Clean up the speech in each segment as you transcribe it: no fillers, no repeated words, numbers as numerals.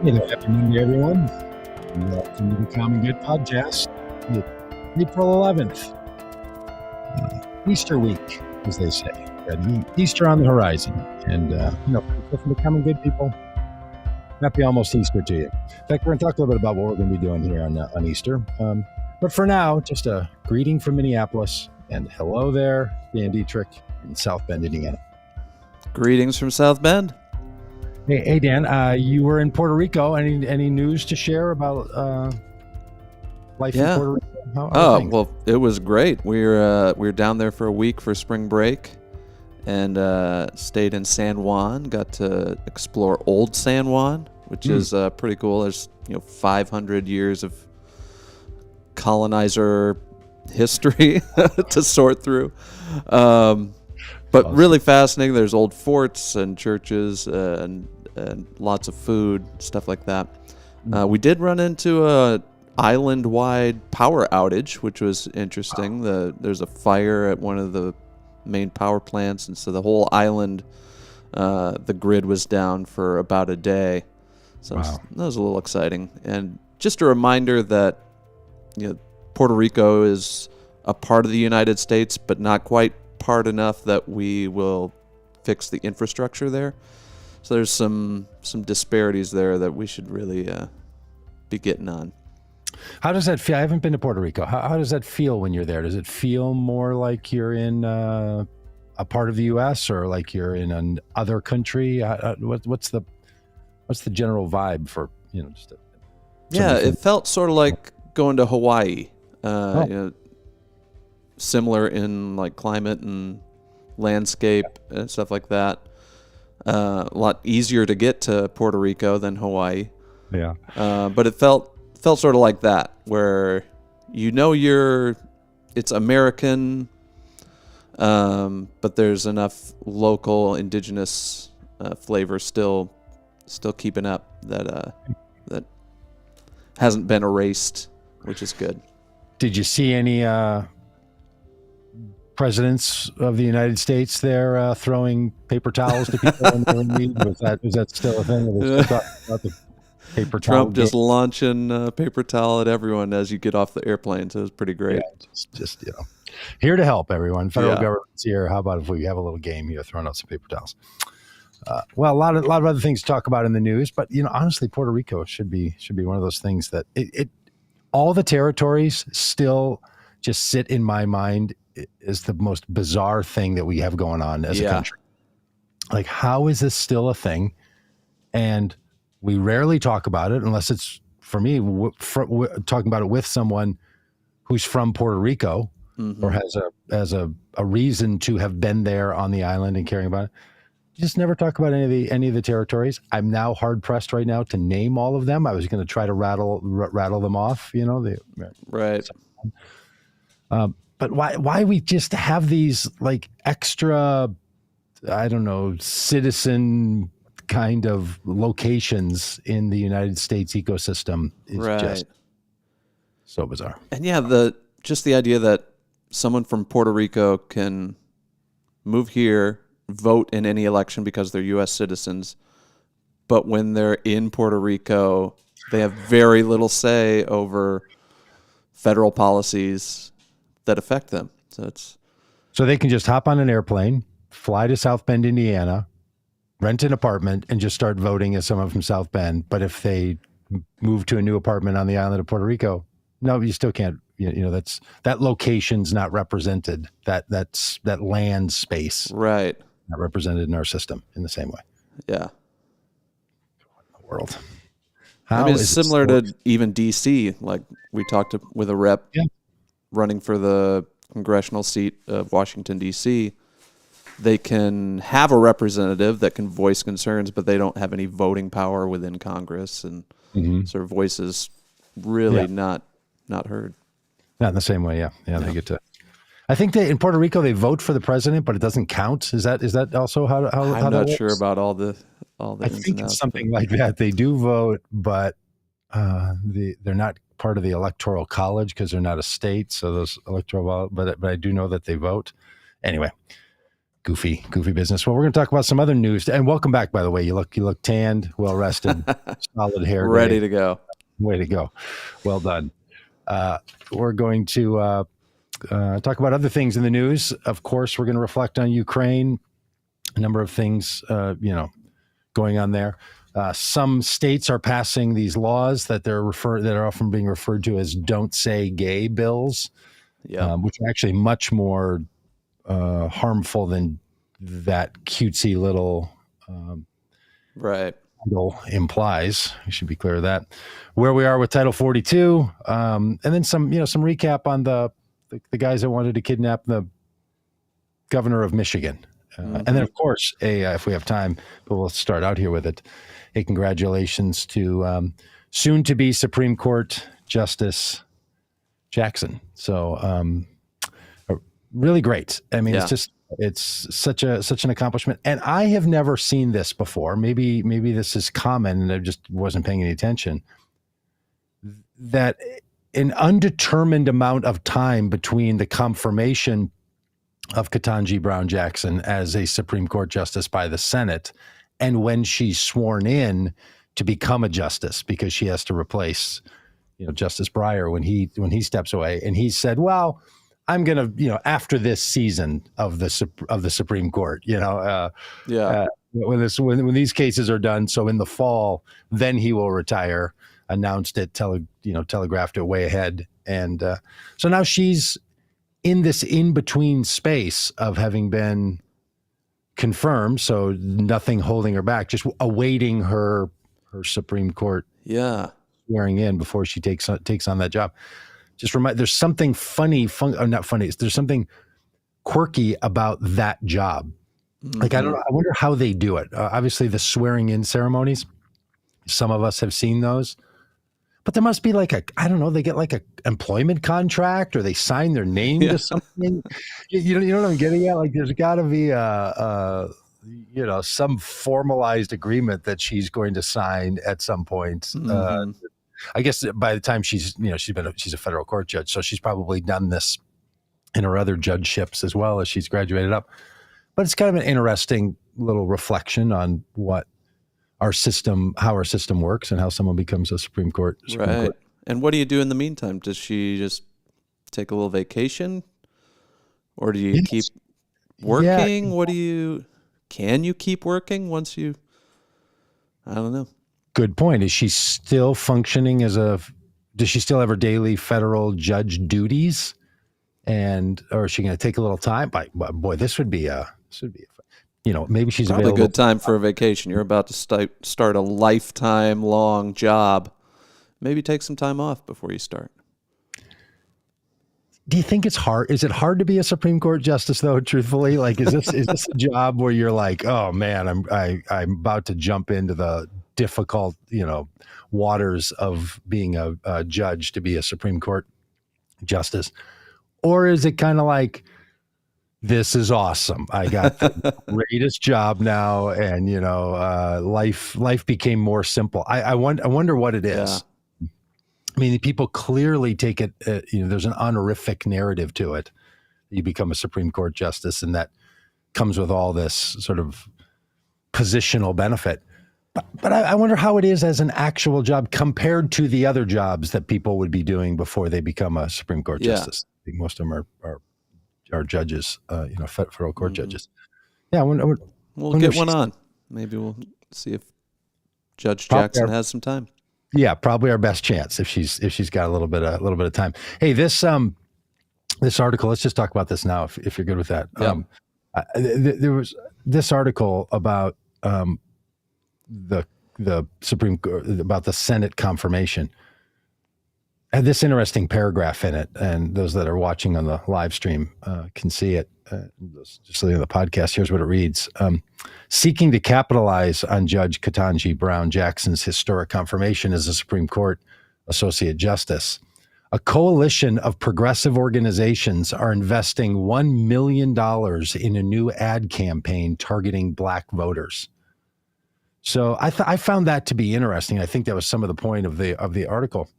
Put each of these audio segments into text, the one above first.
Hey there, happy Monday, everyone. Welcome to the Common Good Podcast. It's April 11th, Easter week, as they say. Easter on the horizon. And, for the Common Good people, happy almost Easter to you. In fact, we're going to talk a little bit about what we're going to be doing here on Easter. But for now, just a greeting from Minneapolis. And hello there, Dan Deitrich in South Bend, Indiana. Greetings from South Bend. Hey Dan, you were in Puerto Rico. Any news to share about life in Puerto Rico? How are things? Well, it was great. We were down there for a week for spring break, and stayed in San Juan. Got to explore Old San Juan, which is pretty cool. There's 500 years of colonizer history to sort through. But awesome. Really fascinating. There's old forts and churches and lots of food, stuff like that. We did run into a island-wide power outage, which was interesting. There's a fire at one of the main power plants, and so the whole island, the grid was down for about a day. So that was a little exciting. And just a reminder that Puerto Rico is a part of the United States, but not quite part enough that we will fix the infrastructure there. So there's some disparities there that we should really be getting on. How does that feel? I haven't been to Puerto Rico. How does that feel when you're there? Does it feel more like you're in a part of the U.S. or like you're in an other country? What's the general vibe for it felt sort of like going to Hawaii. Similar in like climate and landscape and stuff like that. A lot easier to get to Puerto Rico than Hawaii. Yeah. But it felt sort of like that, where it's American, but there's enough local indigenous flavor still keeping up that hasn't been erased, which is good. Did you see any presidents of the United States there throwing paper towels to people in need? Was that still a thing? About the paper towel Trump just launching paper towel at everyone as you get off the airplane. So it was pretty great. Yeah, just here to help everyone. Federal government's here. How about if we have a little game here, throwing out some paper towels? Well, a lot of other things to talk about in the news, but honestly, Puerto Rico should be one of those things that it all the territories still just sit in my mind is the most bizarre thing that we have going on as a country. Like, how is this still a thing? And we rarely talk about it unless it's, for me, talking about it with someone who's from Puerto Rico or has a reason to have been there on the island and caring about it. You just never talk about any of the territories. I'm now hard pressed right now to name all of them. I was going to try to rattle them off. Right. But why we just have these like extra, I don't know, citizen kind of locations in the United States ecosystem is just so bizarre. And the idea that someone from Puerto Rico can move here, vote in any election because they're U.S. citizens, but when they're in Puerto Rico, they have very little say over federal policies that affect them. So they can just hop on an airplane, fly to South Bend, Indiana, rent an apartment, and just start voting as someone from South Bend. But if they move to a new apartment on the island of Puerto Rico, no, you still can't. That location's not represented. That land space, right? Not represented in our system in the same way. Yeah. What in the world? It's similar to even D.C. Like we talked with a rep running for the congressional seat of Washington, D.C. They can have a representative that can voice concerns, but they don't have any voting power within Congress, and so their voices really not heard. Not in the same way, they get to. I think in Puerto Rico they vote for the president, but it doesn't count. Is that also how I'm not works? Sure about all the. I think it's something like that. They do vote, but they're not part of the electoral college because they're not a state. So those electoral, but I do know that they vote. Anyway, Goofy business. Well, we're going to talk about some other news. And welcome back, by the way. You look tanned, well rested, solid hair, ready to go. Way to go. Well done. We're going to talk about other things in the news. Of course, we're going to reflect on Ukraine. A number of things, going on there. Some states are passing these laws that are often being referred to as "Don't Say Gay" bills, which are actually much more harmful than that cutesy little title implies. We should be clear of that. Where we are with Title 42, and then some recap on the guys that wanted to kidnap the governor of Michigan. And then, of course, if we have time, but we'll start out here with it, a congratulations to soon-to-be Supreme Court Justice Jackson. So really great. I mean, it's such an accomplishment. And I have never seen this before. Maybe this is common and I just wasn't paying any attention. That an undetermined amount of time between the confirmation of Ketanji Brown Jackson as a Supreme Court justice by the Senate and when she's sworn in to become a justice, because she has to replace, Justice Breyer when he steps away. And he said, well, I'm going to, after this season of the Supreme Court, when these cases are done. So in the fall, then he will retire, announced it, telegraphed it way ahead. And so now she's in this in-between space of having been confirmed, so nothing holding her back, just awaiting her Supreme Court swearing in before she takes on that job. Just there's something not funny. There's something quirky about that job. Mm-hmm. Like, I wonder how they do it. Obviously, the swearing in ceremonies, some of us have seen those. But there must be they get like a employment contract or they sign their name to something. You know what I'm getting at? Like there's got to be some formalized agreement that she's going to sign at some point. Mm-hmm. I guess by the time she's a federal court judge, so she's probably done this in her other judgeships as well as she's graduated up. But it's kind of an interesting little reflection on how our system works and how someone becomes a Supreme Court. Court. And what do you do in the meantime? Does she just take a little vacation, or do you keep working? Yeah. Can you keep working once you? I don't know. Good point. Is she still functioning does she still have her daily federal judge duties, or is she going to take a little time? Boy, this would be maybe she's probably available. A good time for a vacation. You're about to start a lifetime long job. Maybe take some time off before you start. Do you think it's hard? Is it hard to be a Supreme Court justice, though? Truthfully, like, is this a job where you're like, oh man, I'm about to jump into the difficult, waters of being a judge to be a Supreme Court justice, or is it kind of like, this is awesome, I got the greatest job now, and life became more simple. I wonder what it is. Yeah. I mean, people clearly take it. There's an honorific narrative to it. You become a Supreme Court justice, and that comes with all this sort of positional benefit. But I wonder how it is as an actual job compared to the other jobs that people would be doing before they become a Supreme Court justice. I think most of them are judges, federal court judges. Yeah, we'll get one on. Maybe we'll see if Judge Jackson has some time. Yeah, probably our best chance if she's got a little bit of time. Hey, this article. Let's just talk about this now, if you're good with that. Yeah. There was this article about the Supreme Court, about the Senate confirmation. Had this interesting paragraph in it, and those that are watching on the live stream can see it. Just looking at the podcast, here's what it reads. Seeking to capitalize on Judge Ketanji Brown Jackson's historic confirmation as a Supreme Court Associate Justice, a coalition of progressive organizations are investing $1 million in a new ad campaign targeting Black voters. So I found that to be interesting. I think that was some of the point of the article.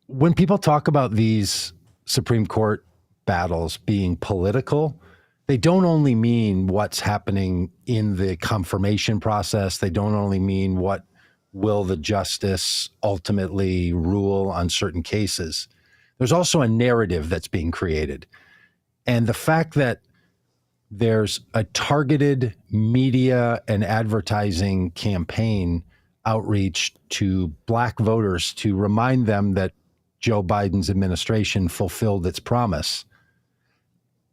When people talk about these Supreme Court battles being political, they don't only mean what's happening in the confirmation process. They don't only mean what will the justice ultimately rule on certain cases. There's also a narrative that's being created. And the fact that there's a targeted media and advertising campaign outreach to Black voters to remind them that Joe Biden's administration fulfilled its promise.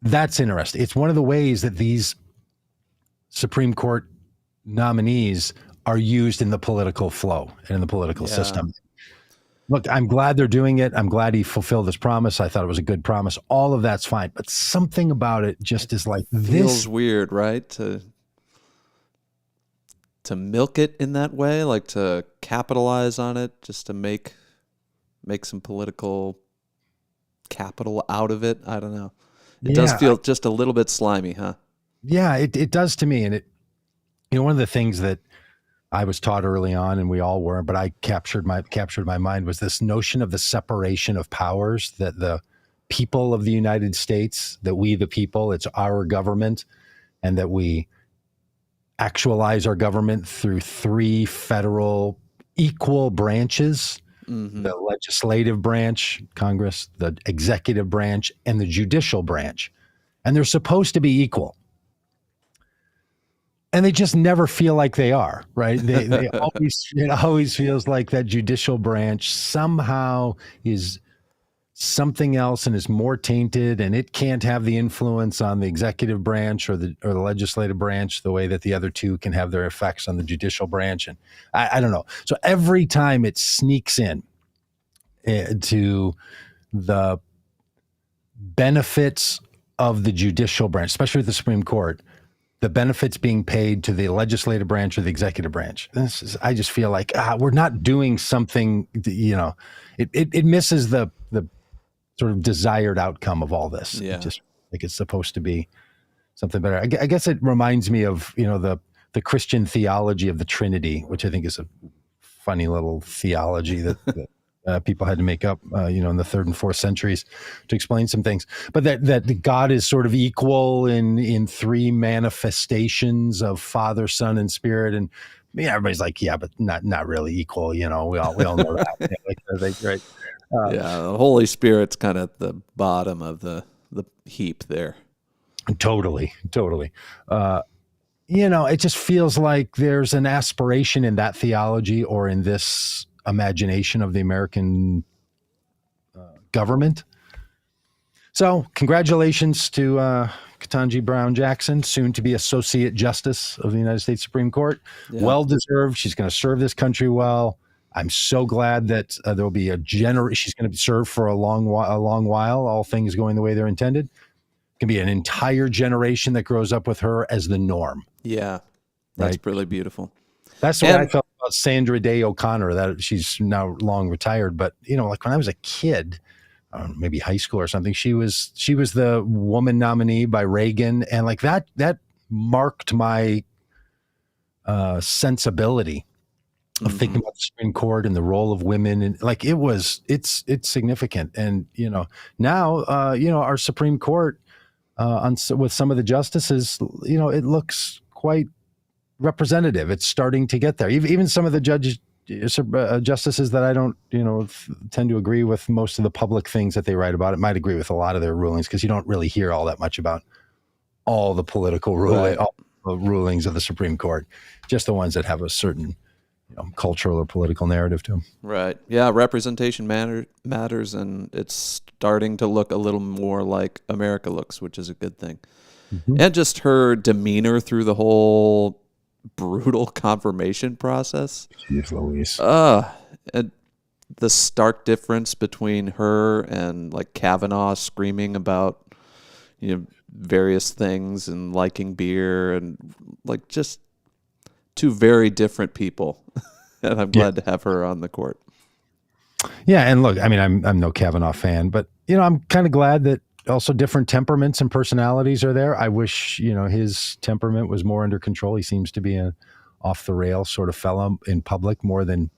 That's interesting. It's one of the ways that these Supreme Court nominees are used in the political flow and in the political system. Look, I'm glad they're doing it. I'm glad he fulfilled his promise. I thought it was a good promise. All of that's fine. But something about it just is like this. Feels weird, right? To milk it in that way, like to capitalize on it, just to make some political capital out of it. I don't know. It does feel just a little bit slimy, huh? Yeah, it does to me. And it, one of the things that I was taught early on, and we all were, but I captured my mind, was this notion of the separation of powers, that the people of the United States, that we the people, it's our government, and that we actualize our government through three federal equal branches, the legislative branch, Congress, the executive branch, and the judicial branch. And they're supposed to be equal. And they just never feel like they are, right? They always, it always feels like that judicial branch somehow is something else and is more tainted, and it can't have the influence on the executive branch or the legislative branch the way that the other two can have their effects on the judicial branch. And I don't know. So every time it sneaks in to the benefits of the judicial branch, especially with the Supreme Court, the benefits being paid to the legislative branch or the executive branch. I just feel like we're not doing something, it misses the sort of desired outcome of all this. Yeah. Just like it's supposed to be something better. I guess it reminds me of, the Christian theology of the Trinity, which I think is a funny little theology that people had to make up, in the 3rd and 4th centuries to explain some things. But that God is sort of equal in three manifestations of Father, Son, and Spirit. And everybody's like, yeah, but not really equal. We all know that. Right. The Holy Spirit's kind of at the bottom of the heap there. Totally. It just feels like there's an aspiration in that theology or in this imagination of the American government. So congratulations to Ketanji Brown Jackson, soon to be Associate Justice of the United States Supreme Court. Yeah. Well deserved. She's going to serve this country well. I'm so glad that there will be she's going to serve for a long while, all things going the way they're intended. It can be an entire generation that grows up with her as the norm. Yeah, that's really beautiful. That's what I felt about Sandra Day O'Connor, that she's now long retired. But, like when I was a kid, maybe high school or something, she was the woman nominee by Reagan. And like that marked my sensibility of thinking about the Supreme Court and the role of women. And like, it's significant. And, now, our Supreme Court with some of the justices, it looks quite representative. It's starting to get there. Even some of the justices that I don't, tend to agree with most of the public things that they write about. It might agree with a lot of their rulings because you don't really hear all that much about all the political all the rulings of the Supreme Court, just the ones that have a certain cultural or political narrative to them. Right. Yeah. Representation matters, and it's starting to look a little more like America looks, which is a good thing. Mm-hmm. And just her demeanor through the whole brutal confirmation process. Jeez Louise. And the stark difference between her and like Kavanaugh screaming about, various things and liking beer, and like just two very different people. And I'm glad to have her on the court. Yeah. And look, I mean, I'm no Kavanaugh fan, but I'm kind of glad that also different temperaments and personalities are there. I wish, his temperament was more under control. He seems to be an off the rail sort of fellow in public more than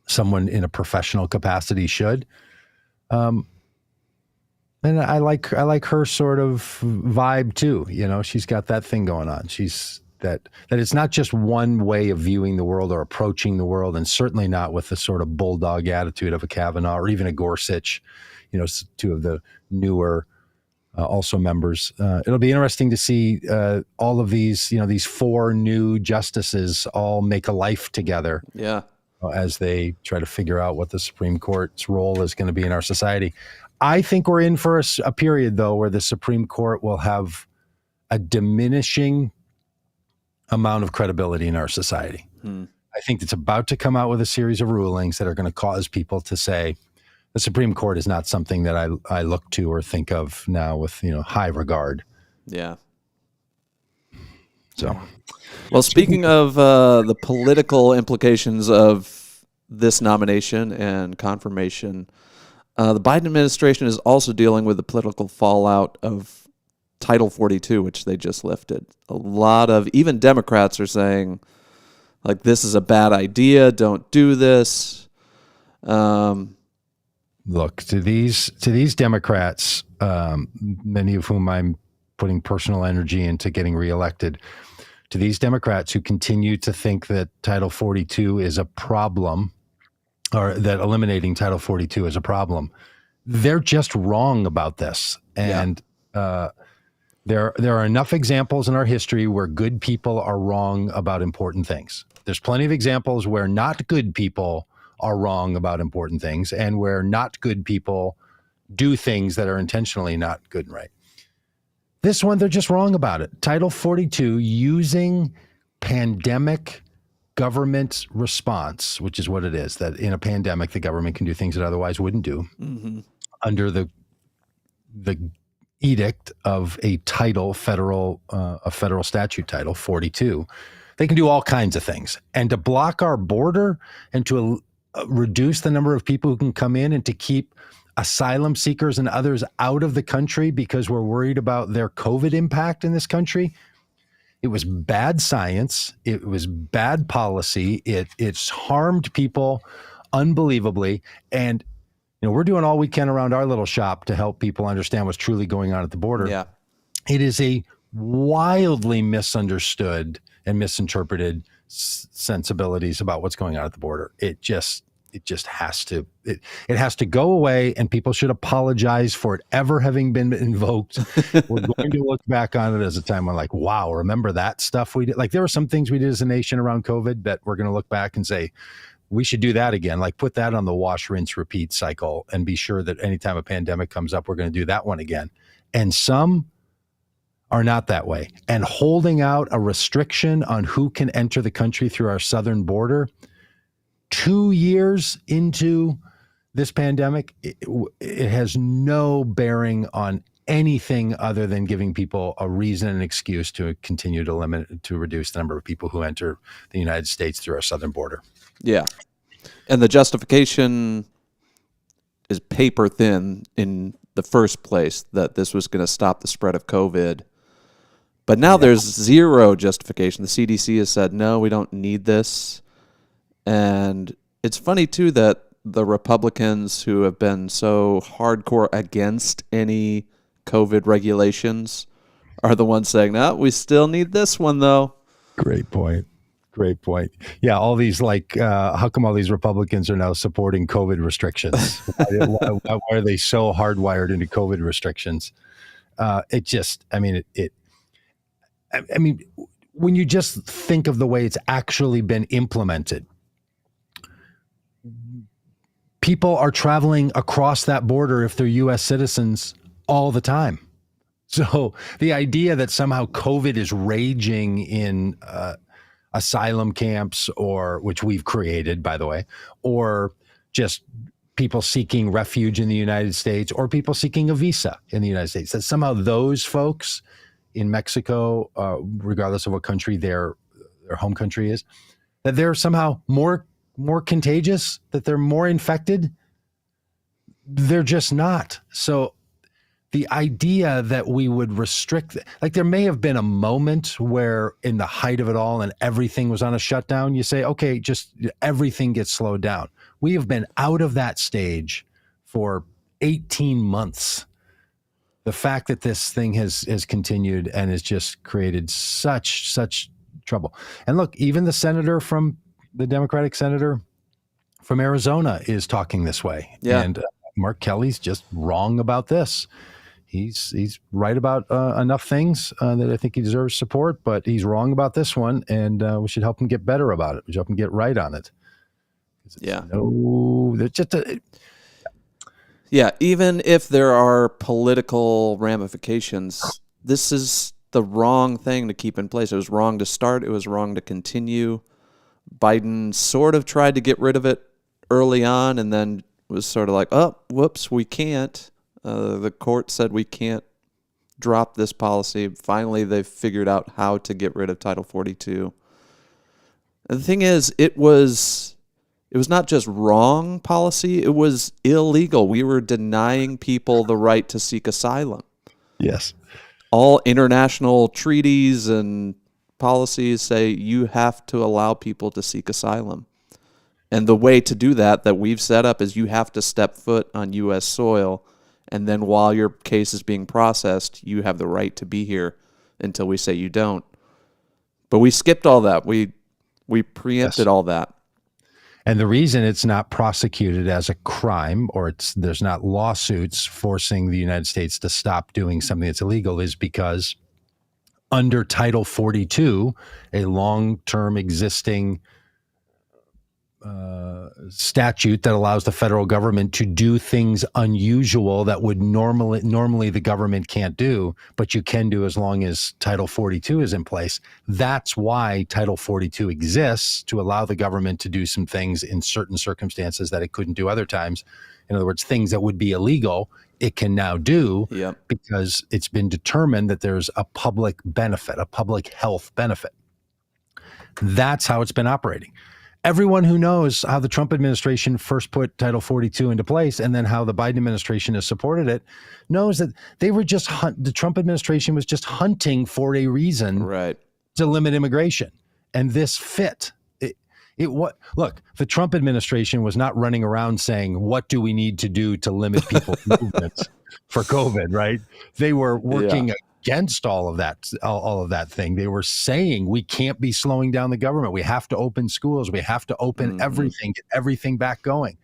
someone in a professional capacity should. And And I like her sort of vibe too. You know, she's got that thing going on. She's that it's not just one way of viewing the world or approaching the world, and certainly not with the sort of bulldog attitude of a Kavanaugh or even a Gorsuch. You know, two of the newer also members. It'll be interesting to see all of these, you know, these four new justices all make a life together. Yeah. As they try to figure out what the Supreme Court's role is going to be in our society. I think we're in for a period, though, where the Supreme Court will have a diminishing amount of credibility in our society. I think it's about to come out with a series of rulings that are going to cause people to say the Supreme Court is not something that I look to or think of now with, you know, high regard. Yeah. So, well, speaking of the political implications of this nomination and confirmation, the Biden administration is also dealing with the political fallout of Title 42, which they just lifted. A lot of even Democrats are saying, like, this is a bad idea. Don't do this. Look, to these Democrats, many of whom I'm putting personal energy into getting reelected, to these Democrats who continue to think that Title 42 is a problem, or that eliminating Title 42 is a problem, they're just wrong about this. And there are enough examples in our history where good people are wrong about important things. There's plenty of examples where not good people are wrong about important things, and where not good people do things that are intentionally not good and right. This one, they're just wrong about it. Title 42, using pandemic government response, which is what it is, that in a pandemic, the government can do things it otherwise wouldn't do, under the edict of a title, a federal statute, Title 42. They can do all kinds of things. And to block our border and to reduce the number of people who can come in, and to keep asylum seekers and others out of the country because we're worried about their COVID impact in this country. It was bad science. It was bad policy. It's harmed people unbelievably. And, you know, we're doing all we can around our little shop to help people understand what's truly going on at the border. Yeah. It is a wildly misunderstood and misinterpreted sensibilities about what's going on at the border. It just has to, it has to go away, and people should apologize for it ever having been invoked. We're going to look back on it as a time when, like, wow, remember that stuff we did? Like, there were some things we did as a nation around COVID that we're going to look back and say, we should do that again. Like, put that on the wash, rinse, repeat cycle, and be sure that anytime a pandemic comes up, we're going to do that one again. And some are not that way. And holding out a restriction on who can enter the country through our southern border 2 years into this pandemic, it has no bearing on anything other than giving people a reason and excuse to continue to reduce the number of people who enter the United States through our southern border. Yeah. And the justification is paper thin in the first place, that this was going to stop the spread of COVID. But now there's zero justification. The CDC has said, no, we don't need this. And it's funny, too, that the Republicans who have been so hardcore against any COVID regulations are the ones saying, no, we still need this one, though. Great point. Yeah, all these, like, how come all these Republicans are now supporting COVID restrictions? Why are they so hardwired into COVID restrictions? It just, I mean, when you just think of the way it's actually been implemented, people are traveling across that border if they're U.S. citizens all the time. So the idea that somehow COVID is raging in asylum camps, or which we've created, by the way, or just people seeking refuge in the United States, or people seeking a visa in the United States, that somehow those folks in Mexico, regardless of what country their home country is, that they're somehow more contagious, that they're more infected. They're just not. So the idea that we would restrict, like, there may have been a moment where in the height of it all and everything was on a shutdown, you say, okay, just everything gets slowed down. We have been out of that stage for 18 months. the fact that this thing has continued and has just created such trouble. And look, even the Democratic senator from Arizona is talking this way. Yeah. And Mark Kelly's just wrong about this. He's right about enough things that I think he deserves support, but he's wrong about this one, and we should help him get better about it. We should help him get right on it. Yeah. There's just Yeah, even if there are political ramifications, this is the wrong thing to keep in place. It was wrong to start. It was wrong to continue. Biden sort of tried to get rid of it early on and then was sort of like, oh, whoops, we can't. The court said we can't drop this policy. Finally, they figured out how to get rid of Title 42. And the thing is, it was not just wrong policy, it was illegal. We were denying people the right to seek asylum. yes. All international treaties and policies say you have to allow people to seek asylum. And the way to do that we've set up is you have to step foot on U.S. soil, and then while your case is being processed, you have the right to be here until we say you don't. But we skipped all that. We preempted all that. And the reason it's not prosecuted as a crime, or there's not lawsuits forcing the United States to stop doing something that's illegal, is because under Title 42, a long-term existing statute that allows the federal government to do things unusual that would normally the government can't do, but you can do as long as Title 42 is in place. That's why Title 42 exists, to allow the government to do some things in certain circumstances that it couldn't do other times. In other words, things that would be illegal, it can now do. Yep. Because it's been determined that there's a public benefit, a public health benefit. That's how it's been operating. Everyone who knows how the Trump administration first put Title 42 into place and then how the Biden administration has supported it knows that they were just the Trump administration was just hunting for a reason to limit immigration. And this fit. Look, the Trump administration was not running around saying, what do we need to do to limit people's movements for COVID, right? They were working against all of that thing. They were saying we can't be slowing down the government. We have to open schools. We have to open everything, get everything back going.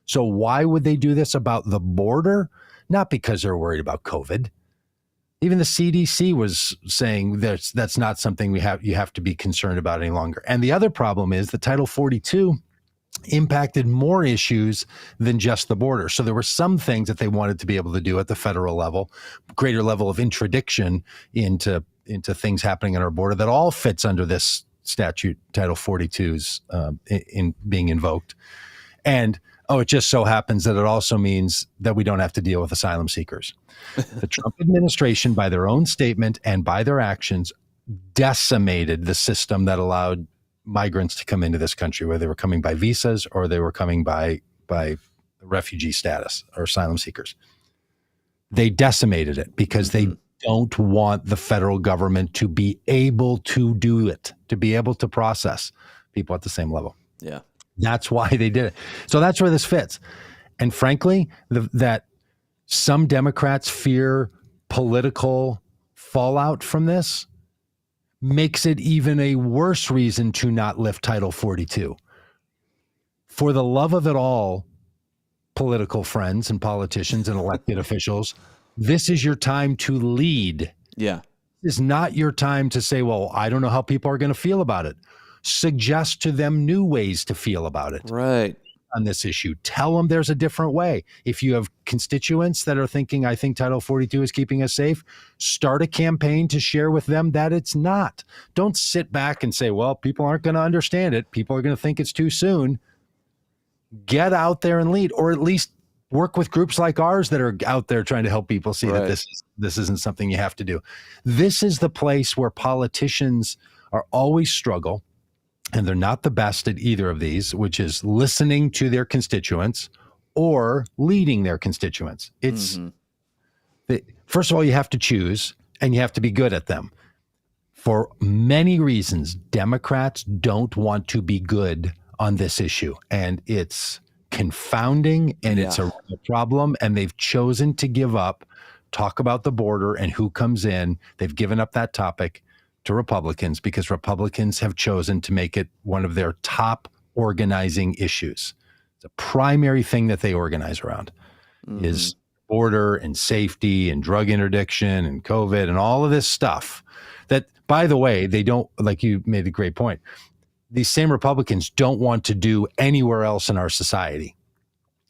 So why would they do this about the border? Not because they're worried about COVID. Even the CDC was saying that's not something you have to be concerned about any longer. And the other problem is that Title 42 impacted more issues than just the border. So there were some things that they wanted to be able to do at the federal level, greater level of interdiction into things happening on our border that all fits under this statute, Title 42's in being invoked. And it just so happens that it also means that we don't have to deal with asylum seekers. The Trump administration, by their own statement and by their actions, decimated the system that allowed migrants to come into this country, whether they were coming by visas or they were coming by refugee status or asylum seekers. They decimated it because they don't want the federal government to be able to do it, to be able to process people at the same level. Yeah. That's why they did it. So that's where this fits. And frankly, that some Democrats fear political fallout from this makes it even a worse reason to not lift Title 42. For the love of it all, political friends and politicians and elected officials, this is your time to lead. Yeah. This is not your time to say, well, I don't know how people are going to feel about it. Suggest to them new ways to feel about it. Right. On this issue. Tell them there's a different way. If you have constituents that are thinking, I think Title 42 is keeping us safe, start a campaign to share with them that it's not. Don't sit back and say, well, people aren't going to understand it. People are going to think it's too soon. Get out there and lead, or at least work with groups like ours that are out there trying to help people see that this isn't something you have to do. This is the place where politicians are always struggle. And they're not the best at either of these, which is listening to their constituents or leading their constituents. It's first of all, you have to choose and you have to be good at them. For many reasons, Democrats don't want to be good on this issue. And it's confounding and it's a real problem. And they've chosen to give up talk about the border and who comes in. They've given up that topic to Republicans because Republicans have chosen to make it one of their top organizing issues. The primary thing that they organize around is border and safety and drug interdiction and COVID and all of this stuff that, by the way, they don't, like you made a great point, these same Republicans don't want to do anywhere else in our society,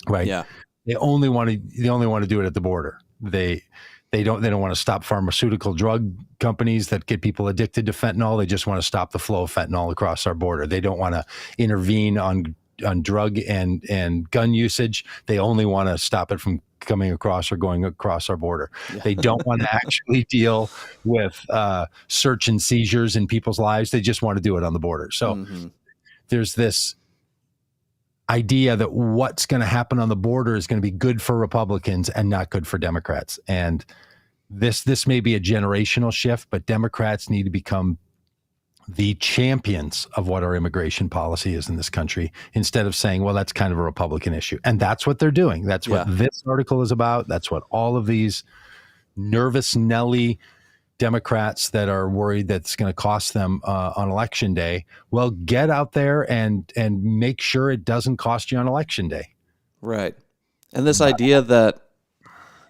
right? Yeah. They only want to do it at the border. They don't want to stop pharmaceutical drug companies that get people addicted to fentanyl. They just want to stop the flow of fentanyl across our border. They don't want to intervene on drug and gun usage. They only want to stop it from coming across or going across our border. Yeah. They don't want to actually deal with search and seizures in people's lives. They just want to do it on the border. So there's this idea that what's going to happen on the border is going to be good for Republicans and not good for Democrats. And this may be a generational shift, but Democrats need to become the champions of what our immigration policy is in this country, instead of saying, well, that's kind of a Republican issue. And that's what they're doing. That's what this article is about. That's what all of these nervous Nelly Democrats that are worried that's going to cost them on election day. Well, get out there and make sure it doesn't cost you on election day. Right. And this idea that,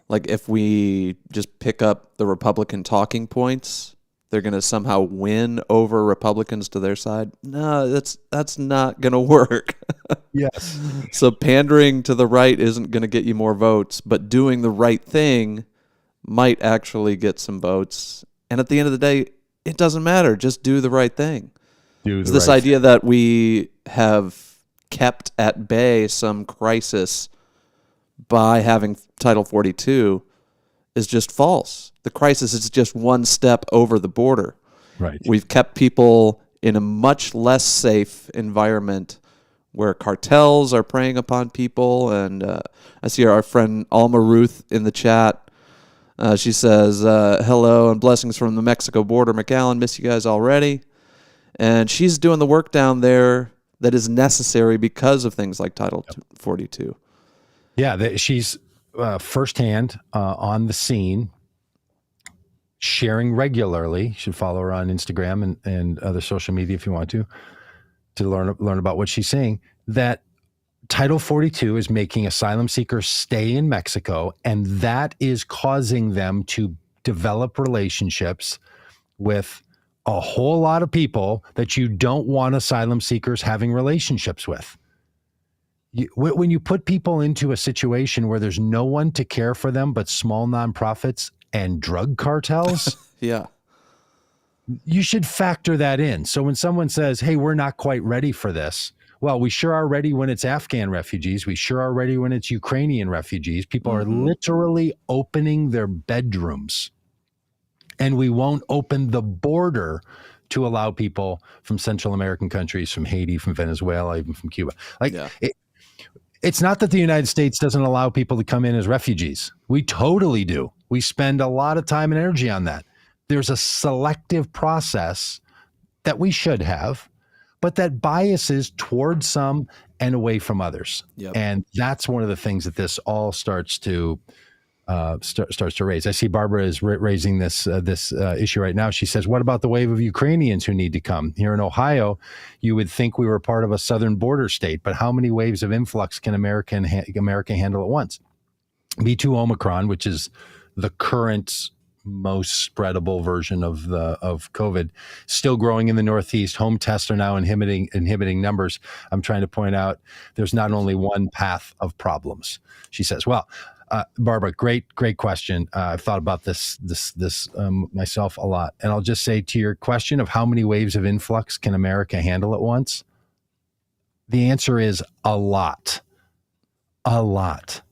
like, if we just pick up the Republican talking points, they're going to somehow win over Republicans to their side. No, that's not going to work. Yes. So pandering to the right isn't going to get you more votes, but doing the right thing might actually get some votes. And at the end of the day, it doesn't matter. Just do the right thing. This idea that we have kept at bay some crisis by having Title 42 is just false. The crisis is just one step over the border. Right. We've kept people in a much less safe environment where cartels are preying upon people. And I see our friend Alma Ruth in the chat. She says, hello and blessings from the Mexico border. McAllen, miss you guys already. And she's doing the work down there that is necessary because of things like Title 42. Yeah, she's firsthand on the scene, sharing regularly. You should follow her on Instagram and other social media if you want to learn about what she's saying. That Title 42 is making asylum seekers stay in Mexico, and that is causing them to develop relationships with a whole lot of people that you don't want asylum seekers having relationships with. When you put people into a situation where there's no one to care for them but small nonprofits and drug cartels, yeah, you should factor that in. So when someone says, hey, we're not quite ready for this, well, we sure are ready when it's Afghan refugees. We sure are ready when it's Ukrainian refugees. People are literally opening their bedrooms, and we won't open the border to allow people from Central American countries, from Haiti, from Venezuela, even from Cuba. It's not that the United States doesn't allow people to come in as refugees. We totally do. We spend a lot of time and energy on that. There's a selective process that we should have, but that biases towards some and away from others. Yep. And that's one of the things that this all starts to raise. I see Barbara is raising this issue right now. She says, what about the wave of Ukrainians who need to come? Here in Ohio, you would think we were part of a southern border state, but how many waves of influx can America handle at once? B2 Omicron, which is the current most spreadable version of COVID, still growing in the Northeast. Home tests are now inhibiting numbers. I'm trying to point out there's not only one path of problems. She says, well, Barbara, great question. I've thought about this myself a lot. And I'll just say to your question of how many waves of influx can America handle at once? The answer is a lot. A lot.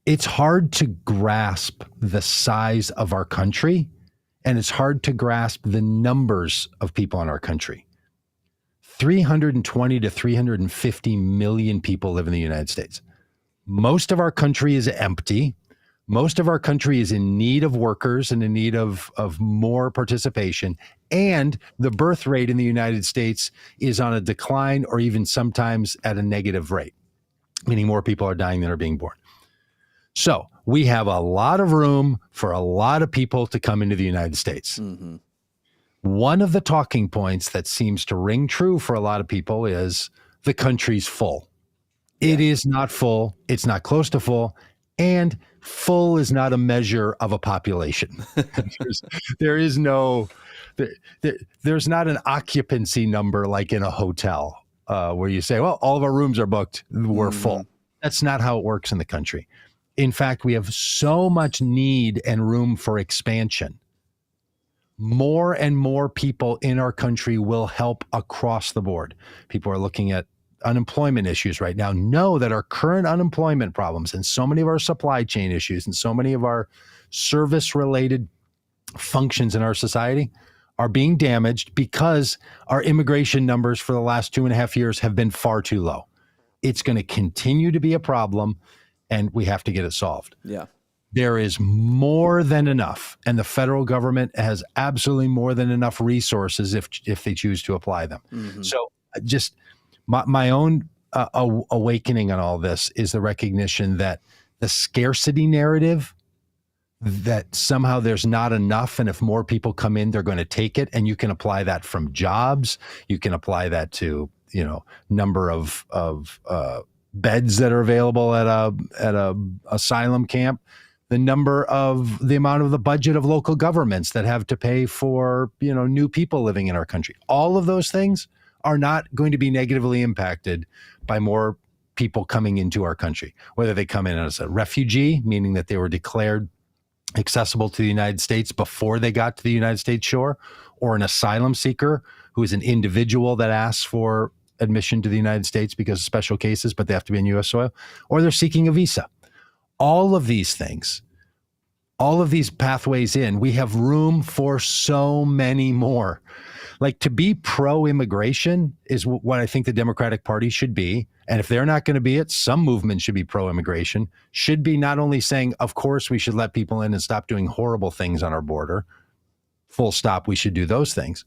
It's hard to grasp the size of our country, and it's hard to grasp the numbers of people in our country. 320 to 350 million people live in the United States. Most of our country is empty. Most of our country is in need of workers and in need of more participation. And the birth rate in the United States is on a decline or even sometimes at a negative rate, meaning more people are dying than are being born. So we have a lot of room for a lot of people to come into the United States. Mm-hmm. One of the talking points that seems to ring true for a lot of people is the country's full. It is not full. It's not close to full. And full is not a measure of a population. There's not an occupancy number like in a hotel where you say, well, all of our rooms are booked. We're full. That's not how it works in the country. In fact, we have so much need and room for expansion. More and more people in our country will help across the board. People are looking at unemployment issues right now. Know that our current unemployment problems and so many of our supply chain issues and so many of our service-related functions in our society are being damaged because our immigration numbers for the last 2.5 years have been far too low. It's going to continue to be a problem, and we have to get it solved. Yeah. There is more than enough, and the federal government has absolutely more than enough resources if they choose to apply them. So just my own awakening on all this is the recognition that the scarcity narrative, that somehow there's not enough, and if more people come in, they're going to take it, and you can apply that from jobs. You can apply that to, number of beds that are available at a asylum camp, the amount of the budget of local governments that have to pay for, new people living in our country. All of those things are not going to be negatively impacted by more people coming into our country, whether they come in as a refugee, meaning that they were declared accessible to the United States before they got to the United States shore, or an asylum seeker who is an individual that asks for admission to the United States because of special cases, but they have to be in U.S. soil, or they're seeking a visa. All of these things, all of these pathways in, we have room for so many more. Like, to be pro-immigration is what I think the Democratic Party should be. And if they're not going to be it, some movement should be pro-immigration, should be not only saying, of course, we should let people in and stop doing horrible things on our border. Full stop, we should do those things.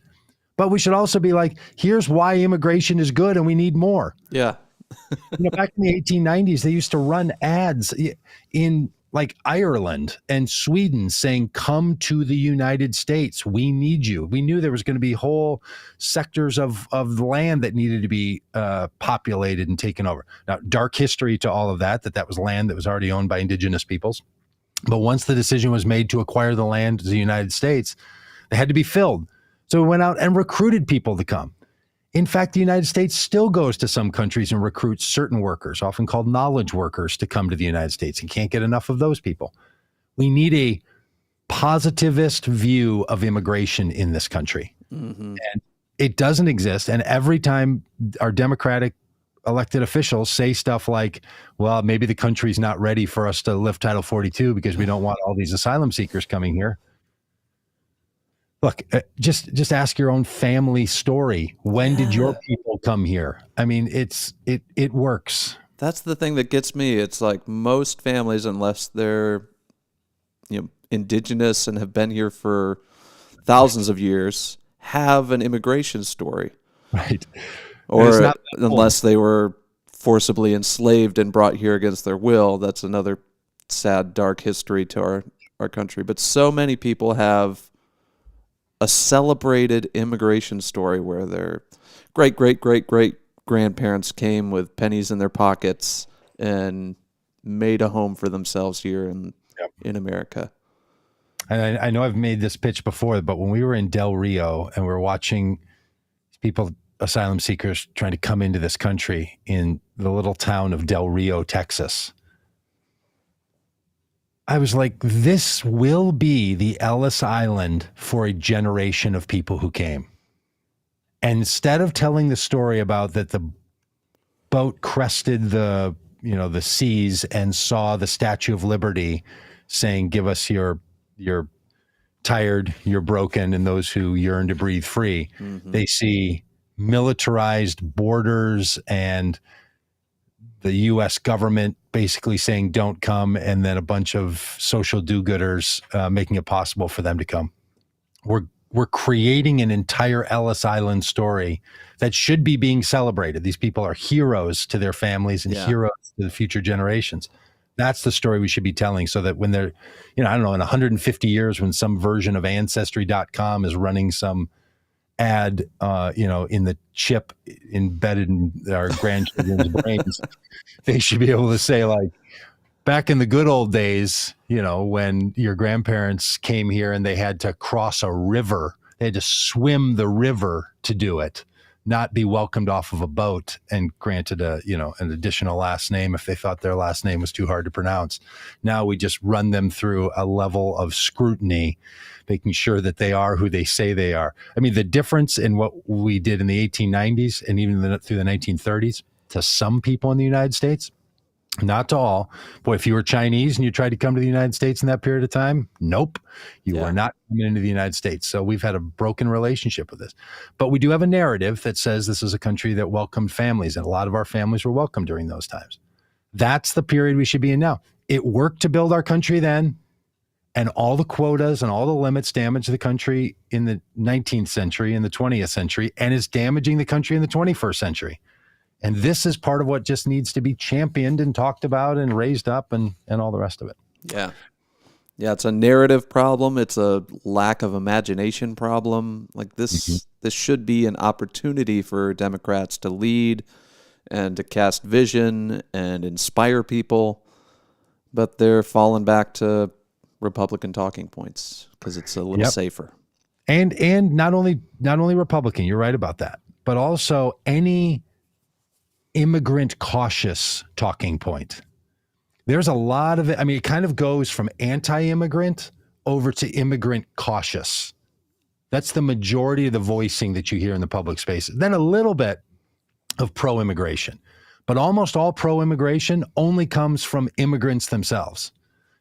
But we should also be like, here's why immigration is good and we need more. Yeah. Back in the 1890s, they used to run ads in like Ireland and Sweden saying, come to the United States. We need you. We knew there was going to be whole sectors of the land that needed to be populated and taken over. Now, dark history to all of that was land that was already owned by indigenous peoples. But once the decision was made to acquire the land of the United States, they had to be filled. So we went out and recruited people to come. In fact, the United States still goes to some countries and recruits certain workers, often called knowledge workers, to come to the United States, and can't get enough of those people. We need a positivist view of immigration in this country. And it doesn't exist. And every time our Democratic elected officials say stuff like, well, maybe the country's not ready for us to lift Title 42 because we don't want all these asylum seekers coming here. Look, just ask your own family story. When did your people come here? I mean, it works. That's the thing that gets me. It's like most families, unless they're indigenous and have been here for thousands of years, have an immigration story. Right. Or unless they were forcibly enslaved and brought here against their will. That's another sad, dark history to our country. But so many people have a celebrated immigration story where their great-great-great-great-grandparents came with pennies in their pockets and made a home for themselves here in America. And I know I've made this pitch before, but when we were in Del Rio and we were watching people, asylum seekers, trying to come into this country in the little town of Del Rio, Texas, I was like, this will be the Ellis Island for a generation of people who came. And instead of telling the story about that the boat crested the seas and saw the Statue of Liberty saying, give us your tired, you're broken, and those who yearn to breathe free, they see militarized borders and the U.S. government basically saying don't come, and then a bunch of social do-gooders making it possible for them to come. We're creating an entire Ellis Island story that should be being celebrated. These people are heroes to their families and heroes to the future generations. That's the story we should be telling, so that when they're, I don't know, in 150 years, when some version of Ancestry.com is running some ad, in the chip embedded in our grandchildren's brains, they should be able to say, like, back in the good old days, when your grandparents came here and they had to cross a river, they had to swim the river to do it, not be welcomed off of a boat and granted an additional last name if they thought their last name was too hard to pronounce. Now we just run them through a level of scrutiny, making sure that they are who they say they are. I mean, the difference in what we did in the 1890s and even through the 1930s to some people in the United States, not to all. Boy, if you were Chinese and you tried to come to the United States in that period of time, nope, you were not coming into the United States. So we've had a broken relationship with this. But we do have a narrative that says this is a country that welcomed families, and a lot of our families were welcomed during those times. That's the period we should be in now. It worked to build our country then, and all the quotas and all the limits damaged the country in the 19th century and the 20th century, and is damaging the country in the 21st century. And this is part of what just needs to be championed and talked about and raised up and all the rest of it. Yeah. Yeah, it's a narrative problem. It's a lack of imagination problem. Like this should be an opportunity for Democrats to lead and to cast vision and inspire people. But they're falling back to Republican talking points because it's a little safer. And not only Republican, you're right about that, but also any immigrant cautious talking point. There's a lot of it. I mean, it kind of goes from anti-immigrant over to immigrant cautious. That's the majority of the voicing that you hear in the public space. Then a little bit of pro-immigration, but almost all pro-immigration only comes from immigrants themselves.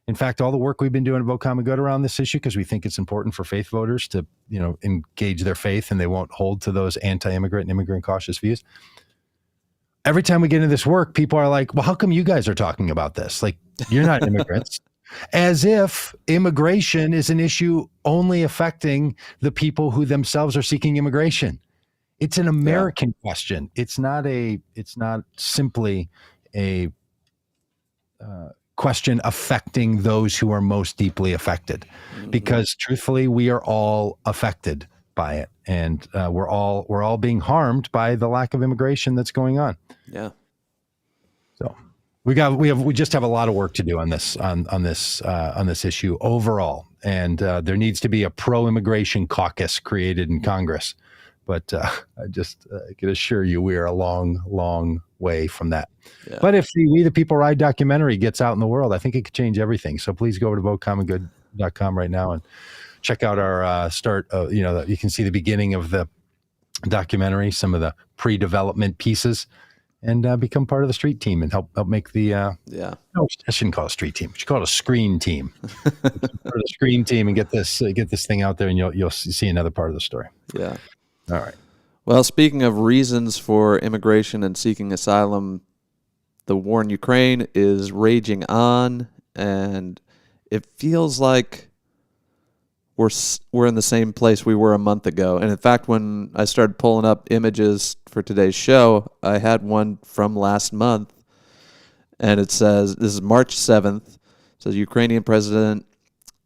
In fact, all the work we've been doing at Vote Common Good around this issue, because we think it's important for faith voters to, engage their faith and they won't hold to those anti-immigrant and immigrant cautious views. Every time we get into this work, people are like, well, how come you guys are talking about this? Like, you're not immigrants. As if immigration is an issue only affecting the people who themselves are seeking immigration. It's an American question. It's not simply a question affecting those who are most deeply affected. Because truthfully, we are all affected by it, and we're all being harmed by the lack of immigration that's going on. Yeah. So we just have a lot of work to do on this issue overall, and there needs to be a pro-immigration caucus created in Congress. But I can assure you, we are a long, long way from that. Yeah. But if the We the People Ride documentary gets out in the world, I think it could change everything. So please go over to votecommongood.com right now and check out our start. You can see the beginning of the documentary, some of the pre-development pieces, and become part of the street team and help make the. No, I shouldn't call it a street team. We should call it a screen team. Part of the screen team and get this thing out there, and you'll see another part of the story. Yeah. All right. Well, speaking of reasons for immigration and seeking asylum, the war in Ukraine is raging on, and it feels like we're in the same place we were a month ago. And in fact, when I started pulling up images for today's show, I had one from last month, and it says, this is March 7th, it says Ukrainian president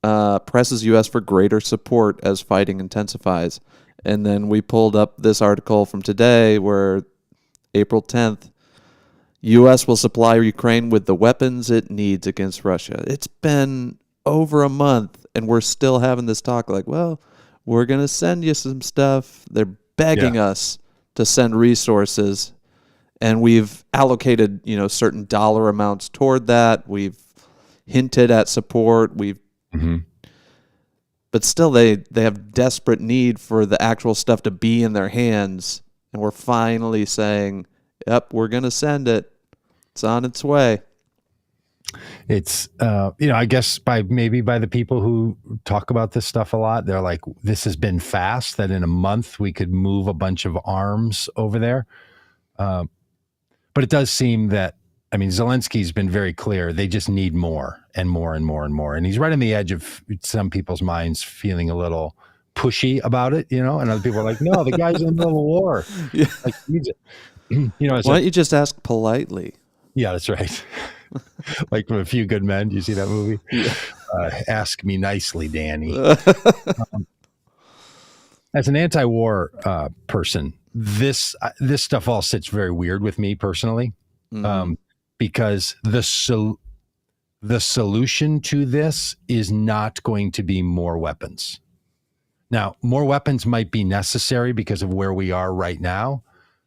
presses U.S. for greater support as fighting intensifies. And then we pulled up this article from today where April 10th, U.S. will supply Ukraine with the weapons it needs against Russia. It's been over a month, and we're still having this talk like, well, we're going to send you some stuff. They're begging us to send resources, and we've allocated, certain dollar amounts toward that. We've hinted at support. But still, they have desperate need for the actual stuff to be in their hands, and we're finally saying, yep, we're going to send it. It's on its way. It's, I guess maybe by the people who talk about this stuff a lot, they're like, this has been fast, that in a month we could move a bunch of arms over there. But it does seem that, Zelensky's been very clear. They just need more and more and more and more. And he's right on the edge of some people's minds feeling a little pushy about it, and other people are like, no, the guy's in the middle of war. Like, he needs it. Why don't you just ask politely? Yeah, that's right. Like from A Few Good Men. Do you see that movie? Yeah. Ask me nicely, Danny. As an anti-war person, this stuff all sits very weird with me personally, because the solution to this is not going to be more weapons. Now, more weapons might be necessary because of where we are right now,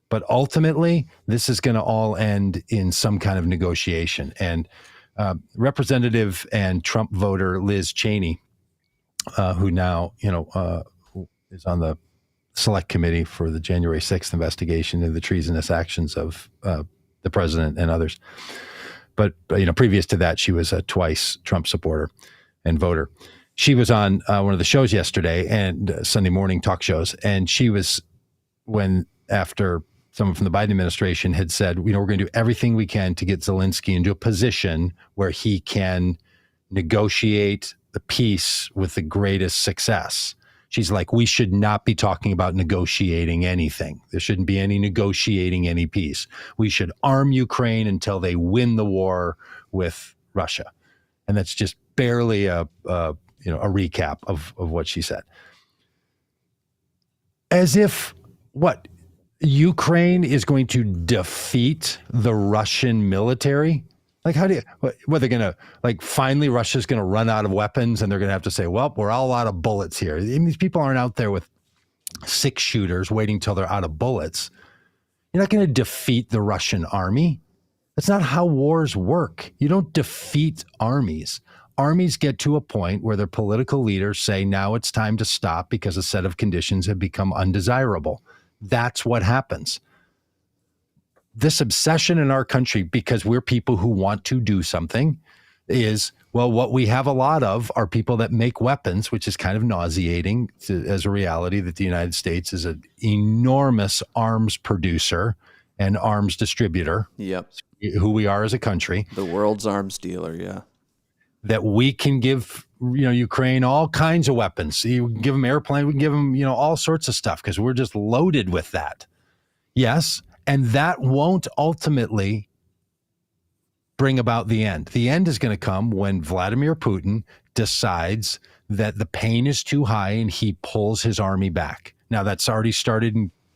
but ultimately, this is going to all end in some kind of negotiation. And Representative and Trump voter Liz Cheney, who now, is on the select committee for the January 6th investigation into the treasonous actions of the president and others. But previous to that, she was a twice Trump supporter and voter. She was on one of the shows yesterday and Sunday morning talk shows. And she was, after someone from the Biden administration had said, we're going to do everything we can to get Zelensky into a position where he can negotiate the peace with the greatest success. She's like, we should not be talking about negotiating anything. There shouldn't be any negotiating any peace. We should arm Ukraine until they win the war with Russia. And that's just barely a recap of what she said. As if Ukraine is going to defeat the Russian military? Like, they're going to, finally Russia's going to run out of weapons and they're going to have to say, well, we're all out of bullets here. I mean, these people aren't out there with 6-shooters waiting till they're out of bullets. You're not going to defeat the Russian army. That's not how wars work. You don't defeat armies. Armies get to a point where their political leaders say, now it's time to stop because a set of conditions have become undesirable. That's what happens. This obsession in our country, because we're people who want to do something, is, what we have a lot of are people that make weapons, which is kind of nauseating as a reality that the United States is an enormous arms producer and arms distributor. Yep. Who we are as a country. The world's arms dealer, yeah. That we can give, Ukraine all kinds of weapons. You can give them airplanes, we can give them, all sorts of stuff because we're just loaded with that. Yes. And that won't ultimately bring about the end. The end is going to come when Vladimir Putin decides that the pain is too high and he pulls his army back. Now, that's already started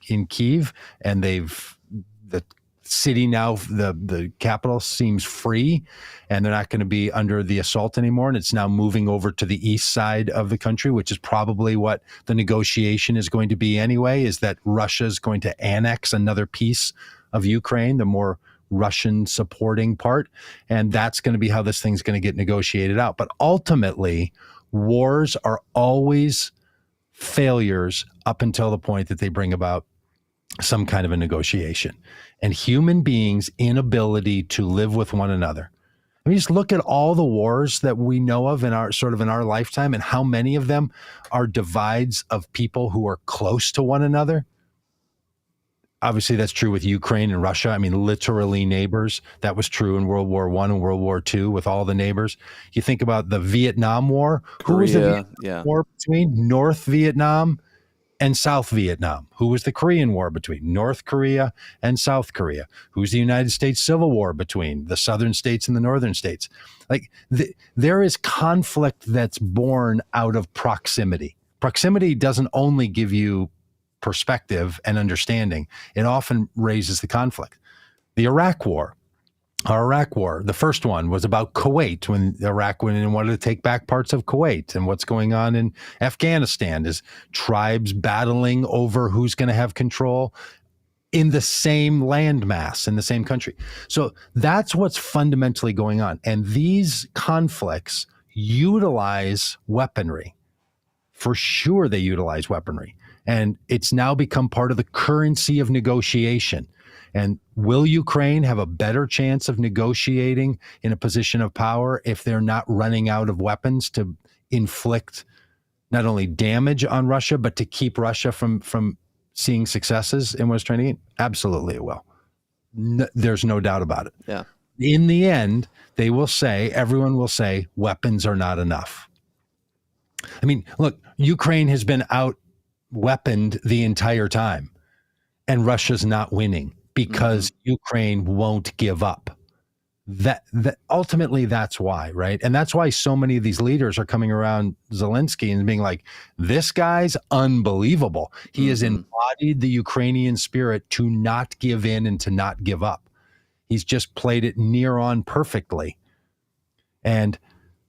in Kyiv, and the city now, the capital seems free, and they're not going to be under the assault anymore. And it's now moving over to the east side of the country, which is probably what the negotiation is going to be anyway, is that Russia is going to annex another piece of Ukraine, the more Russian supporting part. And that's going to be how this thing's going to get negotiated out. But ultimately, wars are always failures up until the point that they bring about some kind of a negotiation. And human beings' inability to live with one another. I mean, just look at all the wars that we know of in our lifetime, and how many of them are divides of people who are close to one another. Obviously, that's true with Ukraine and Russia. I mean, literally neighbors. That was true in World War I and World War II with all the neighbors. You think about the Vietnam War. Who was the Vietnam War between? North Vietnam and South Vietnam. Who was the Korean War between? North Korea and South Korea. Who's the United States Civil War between? The southern states and the northern states. There is conflict that's born out of proximity. Proximity doesn't only give you perspective and understanding. It often raises the conflict. The Iraq War. Our Iraq War, the first one, was about Kuwait, when Iraq went in and wanted to take back parts of Kuwait. And what's going on in Afghanistan is tribes battling over who's going to have control in the same landmass, in the same country. So that's what's fundamentally going on. And these conflicts utilize weaponry. For sure, they utilize weaponry. And it's now become part of the currency of negotiation. And will Ukraine have a better chance of negotiating in a position of power if they're not running out of weapons to inflict not only damage on Russia, but to keep Russia from seeing successes in what it's trying to gain? Absolutely it will. There's no doubt about it. Yeah. In the end, everyone will say, weapons are not enough. I mean, look, Ukraine has been out-weaponed the entire time, and Russia's not winning. Because Ukraine won't give up. that ultimately that's why, right? And that's why so many of these leaders are coming around Zelensky and being like, this guy's unbelievable. He has embodied the Ukrainian spirit to not give in and to not give up. He's just played it near on perfectly. And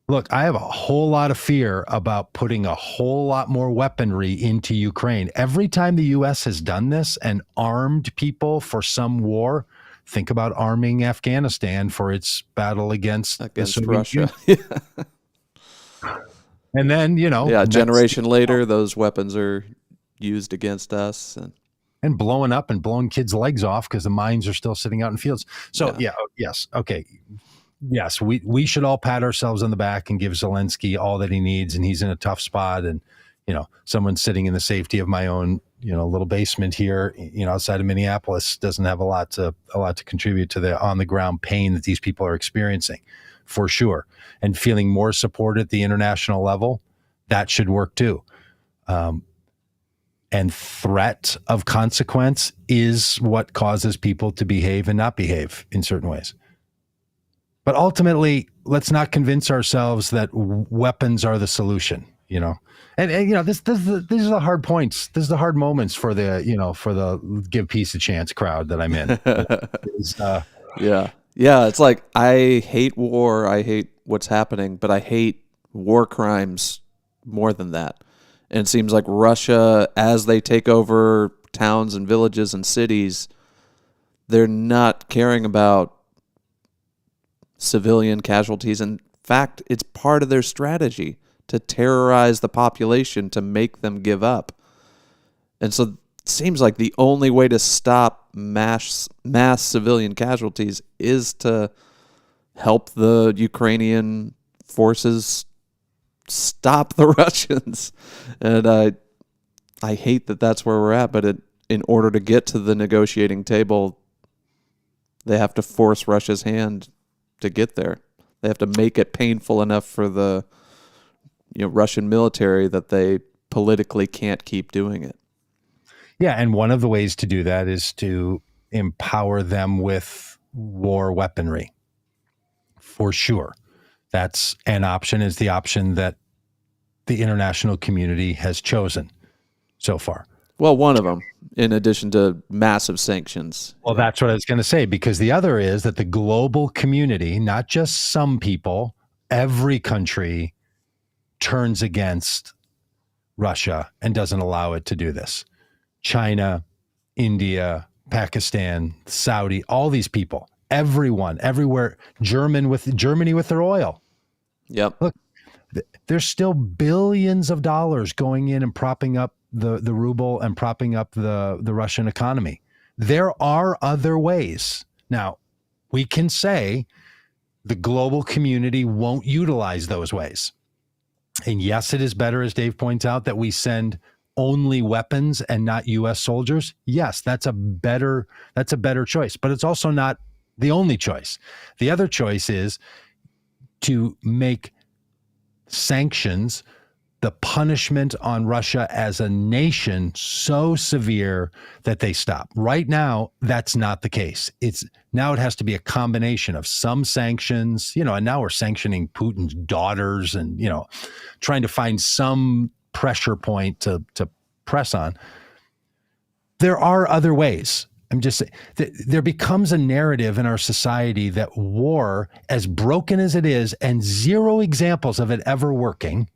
look, I have a whole lot of fear about putting a whole lot more weaponry into Ukraine. Every time the U.S. has done this and armed people for some war, think about arming Afghanistan for its battle against Russia. And then, a generation later, those weapons are used against us. And blowing up and blowing kids' legs off because the mines are still sitting out in fields. So, yes. Okay. Yes, we should all pat ourselves on the back and give Zelensky all that he needs. And he's in a tough spot. And, someone sitting in the safety of my own, little basement here, outside of Minneapolis doesn't have a lot to contribute to the on the ground pain that these people are experiencing, for sure. And feeling more support at the international level, that should work too. And threat of consequence is what causes people to behave and not behave in certain ways. But ultimately, let's not convince ourselves that weapons are the solution, And these are the hard points. This is the hard moments for the give peace a chance crowd that I'm in. Yeah. It's like, I hate war. I hate what's happening, but I hate war crimes more than that. And it seems like Russia, as they take over towns and villages and cities, they're not caring about civilian casualties. In fact, it's part of their strategy to terrorize the population, to make them give up. And so it seems like the only way to stop mass civilian casualties is to help the Ukrainian forces stop the Russians. And I hate that that's where we're at, but in order to get to the negotiating table, they have to force Russia's hand to get there. They have to make it painful enough for the Russian military that they politically can't keep doing it. Yeah, and one of the ways to do that is to empower them with war weaponry. For sure. That's an option, is the option that the international community has chosen so far. Well, one of them, in addition to massive sanctions. Well, that's what I was going to say, because the other is that the global community, not just some people, every country turns against Russia and doesn't allow it to do this. China, India, Pakistan, Saudi, all these people, everyone, everywhere, Germany with their oil. Yep. Look, there's still billions of dollars going in and propping up the ruble and propping up the Russian economy. There are other ways. Now, we can say the global community won't utilize those ways. And yes, it is better, as Dave points out, that we send only weapons and not U.S. soldiers. Yes, that's a better choice, but it's also not the only choice. The other choice is to make sanctions, the punishment on Russia as a nation, so severe that they stop. Right now, that's not the case. It has to be a combination of some sanctions, and now we're sanctioning Putin's daughters and, trying to find some pressure point to press on. There are other ways. I'm just saying, there becomes a narrative in our society that war, as broken as it is, and zero examples of it ever working,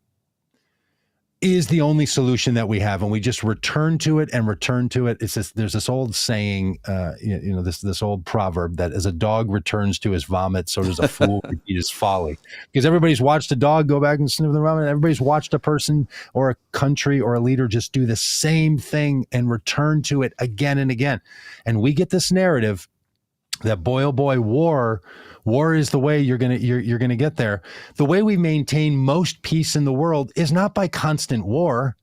is the only solution that we have, and we just return to it and return to it. It's this, there's this old saying, this old proverb that as a dog returns to his vomit, so does a fool repeat his folly. Because everybody's watched a dog go back and sniff the vomit. Everybody's watched a person or a country or a leader just do the same thing and return to it again and again. And we get this narrative that boy, oh boy, war is the way you're gonna get there. The way we maintain most peace in the world is not by constant war.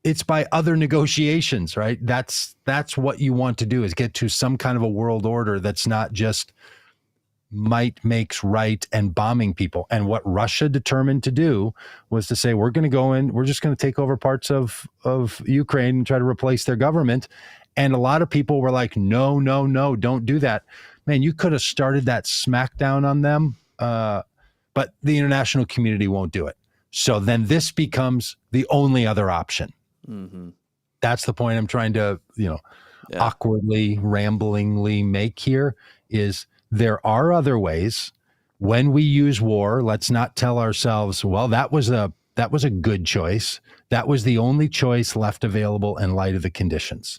It's by other negotiations, right? That's what you want to do, is get to some kind of a world order that's not just might makes right and bombing people. And what Russia determined to do was to say, we're going to go in, we're just going to take over parts of Ukraine and try to replace their government. And a lot of people were like, no, don't do that. man, you could have started that smackdown on them, but the international community won't do it. So then this becomes the only other option. Mm-hmm. That's the point I'm trying to, awkwardly, ramblingly make here is there are other ways. When we use war, let's not tell ourselves, well, that was a good choice. That was the only choice left available in light of the conditions.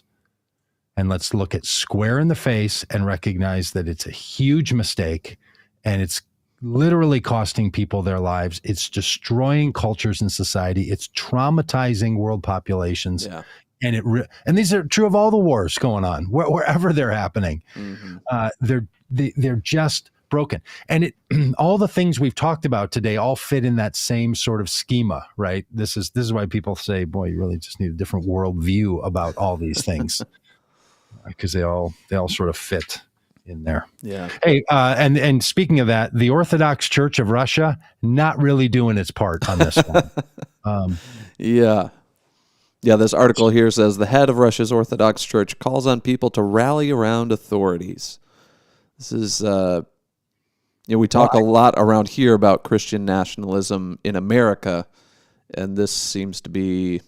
And let's look it square in the face and recognize that it's a huge mistake and it's literally costing people their lives. It's destroying cultures and society. It's traumatizing world populations. Yeah. And these are true of all the wars going on, wherever they're happening. Mm-hmm. They're just broken. And all the things we've talked about today all fit in that same sort of schema, right? This is why people say, boy, you really just need a different worldview about all these things. Because they all sort of fit in there. Yeah. Hey, and speaking of that, the Orthodox Church of Russia not really doing its part on this one. Yeah. This article here says the head of Russia's Orthodox Church calls on people to rally around authorities. This is, we talk a lot around here about Christian nationalism in America, and this seems to be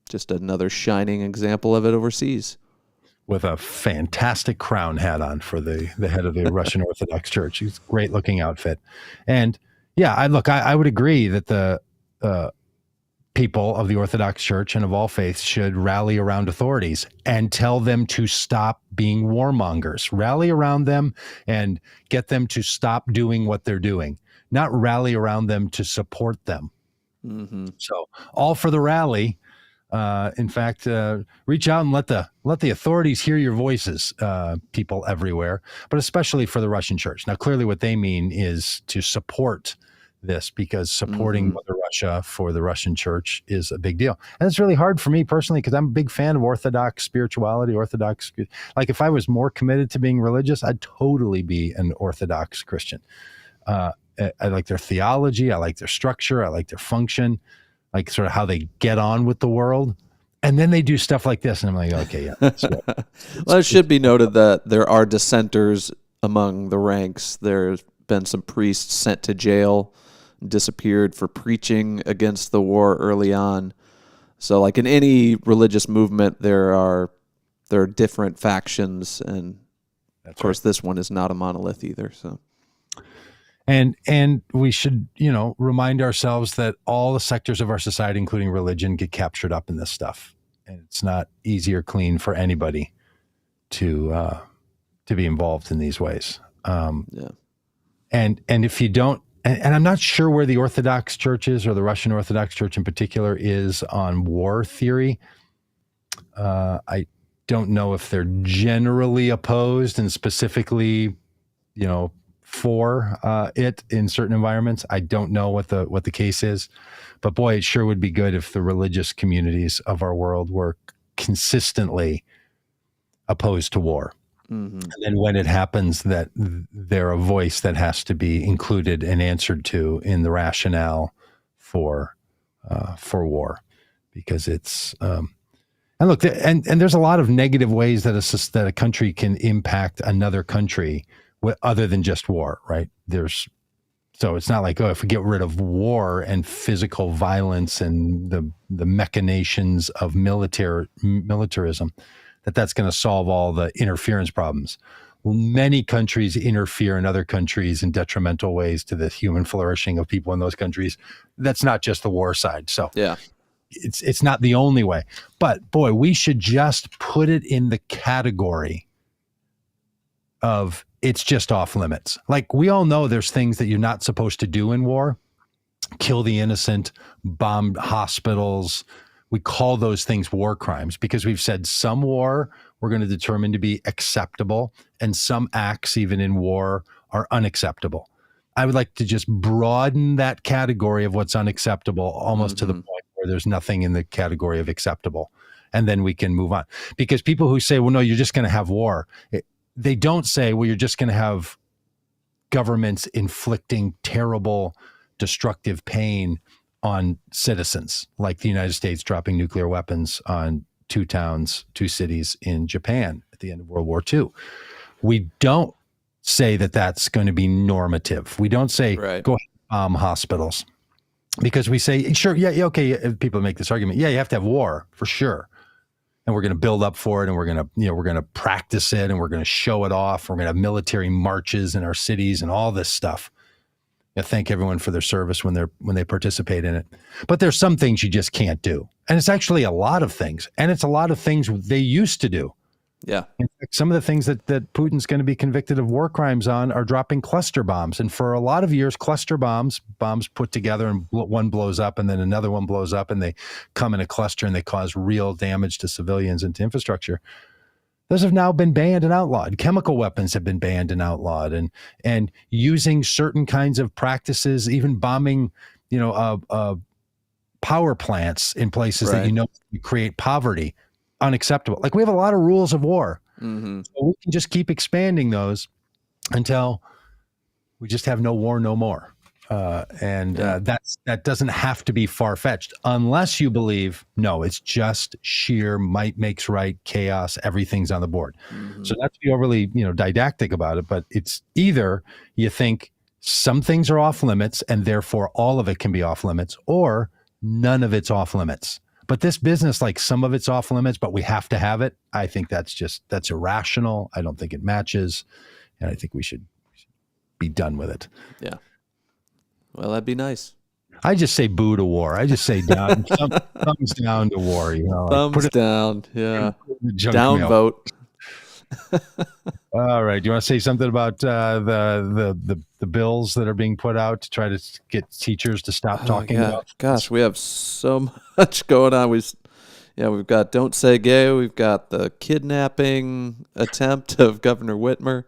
just another shining example of it overseas. With a fantastic crown hat on for the head of the Russian Orthodox Church. It's a great looking outfit. And yeah, I would agree that the people of the Orthodox Church and of all faiths should rally around authorities and tell them to stop being warmongers. Rally around them and get them to stop doing what they're doing, not rally around them to support them. Mm-hmm. So all for the rally. In fact, reach out and let the authorities hear your voices, people everywhere, but especially for the Russian church. Now, clearly what they mean is to support this, because supporting Mother Russia for the Russian church is a big deal. And it's really hard for me personally, because I'm a big fan of Orthodox spirituality, like if I was more committed to being religious, I'd totally be an Orthodox Christian. I like their theology. I like their structure. I like their function. Like sort of how they get on with the world. And then they do stuff like this. And I'm like, okay, yeah. Well, it should be noted that there are dissenters among the ranks. There's been some priests sent to jail, disappeared for preaching against the war early on. So like in any religious movement, there are different factions. And of course, this one is not a monolith either. So. And we should, remind ourselves that all the sectors of our society, including religion, get captured up in this stuff. And it's not easy or clean for anybody to be involved in these ways. And if you don't, and I'm not sure where the Orthodox Church is, or the Russian Orthodox Church in particular, is on war theory. I don't know if they're generally opposed and specifically, for it in certain environments. I don't know what the case is, but boy, it sure would be good if the religious communities of our world were consistently opposed to war. Mm-hmm. And then when it happens, that they're a voice that has to be included and answered to in the rationale for war, because it's and look, and there's a lot of negative ways that a country can impact another country other than just war, right? So it's not like, if we get rid of war and physical violence and the machinations of militarism, that's going to solve all the interference problems. Many countries interfere in other countries in detrimental ways to the human flourishing of people in those countries. That's not just the war side. So yeah, it's not the only way. But boy, we should just put it in the category of it's just off limits. Like, we all know there's things that you're not supposed to do in war. Kill the innocent, bomb hospitals. We call those things war crimes because we've said some war we're going to determine to be acceptable, and some acts, even in war, are unacceptable. I would like to just broaden that category of what's unacceptable almost to the point where there's nothing in the category of acceptable. And then we can move on. Because people who say, well, no, you're just going to have war. They don't say, well, you're just going to have governments inflicting terrible, destructive pain on citizens, like the United States dropping nuclear weapons on two cities in Japan at the end of World War II. We don't say that that's going to be normative. We don't say go bomb hospitals, because we say, sure, yeah, okay. People make this argument. Yeah, you have to have war for sure. And we're going to build up for it, and we're going to practice it, and we're going to show it off. We're going to have military marches in our cities and all this stuff. Thank everyone for their service when they participate in it. But there's some things you just can't do. And it's actually a lot of things. And it's a lot of things they used to do. Yeah. In fact, some of the things that Putin's going to be convicted of war crimes on are dropping cluster bombs. And for a lot of years, cluster bombs put together, and one blows up and then another one blows up, and they come in a cluster and they cause real damage to civilians and to infrastructure. Those have now been banned and outlawed. Chemical weapons have been banned and outlawed, and using certain kinds of practices, even bombing, power plants in places that you create poverty, unacceptable. Like, we have a lot of rules of war. Mm-hmm. So we can just keep expanding those until we just have no war, no more. That doesn't have to be far-fetched, unless you believe, no, it's just sheer might makes right, chaos, everything's on the board. Mm-hmm. So not to be overly, didactic about it, but it's either you think some things are off limits and therefore all of it can be off limits, or none of it's off limits. But this business, like, some of it's off limits, but we have to have it, I think that's irrational. I don't think it matches, and I think we should be done with it. Yeah. Well, that'd be nice. I just say boo to war. I just say down, thumbs down to war. Thumbs down. Yeah. Down vote. All right. Do you want to say something about the bills that are being put out to try to get teachers to stop talking about? Gosh, we have so much going on. We've got Don't Say Gay. We've got the kidnapping attempt of Governor Whitmer.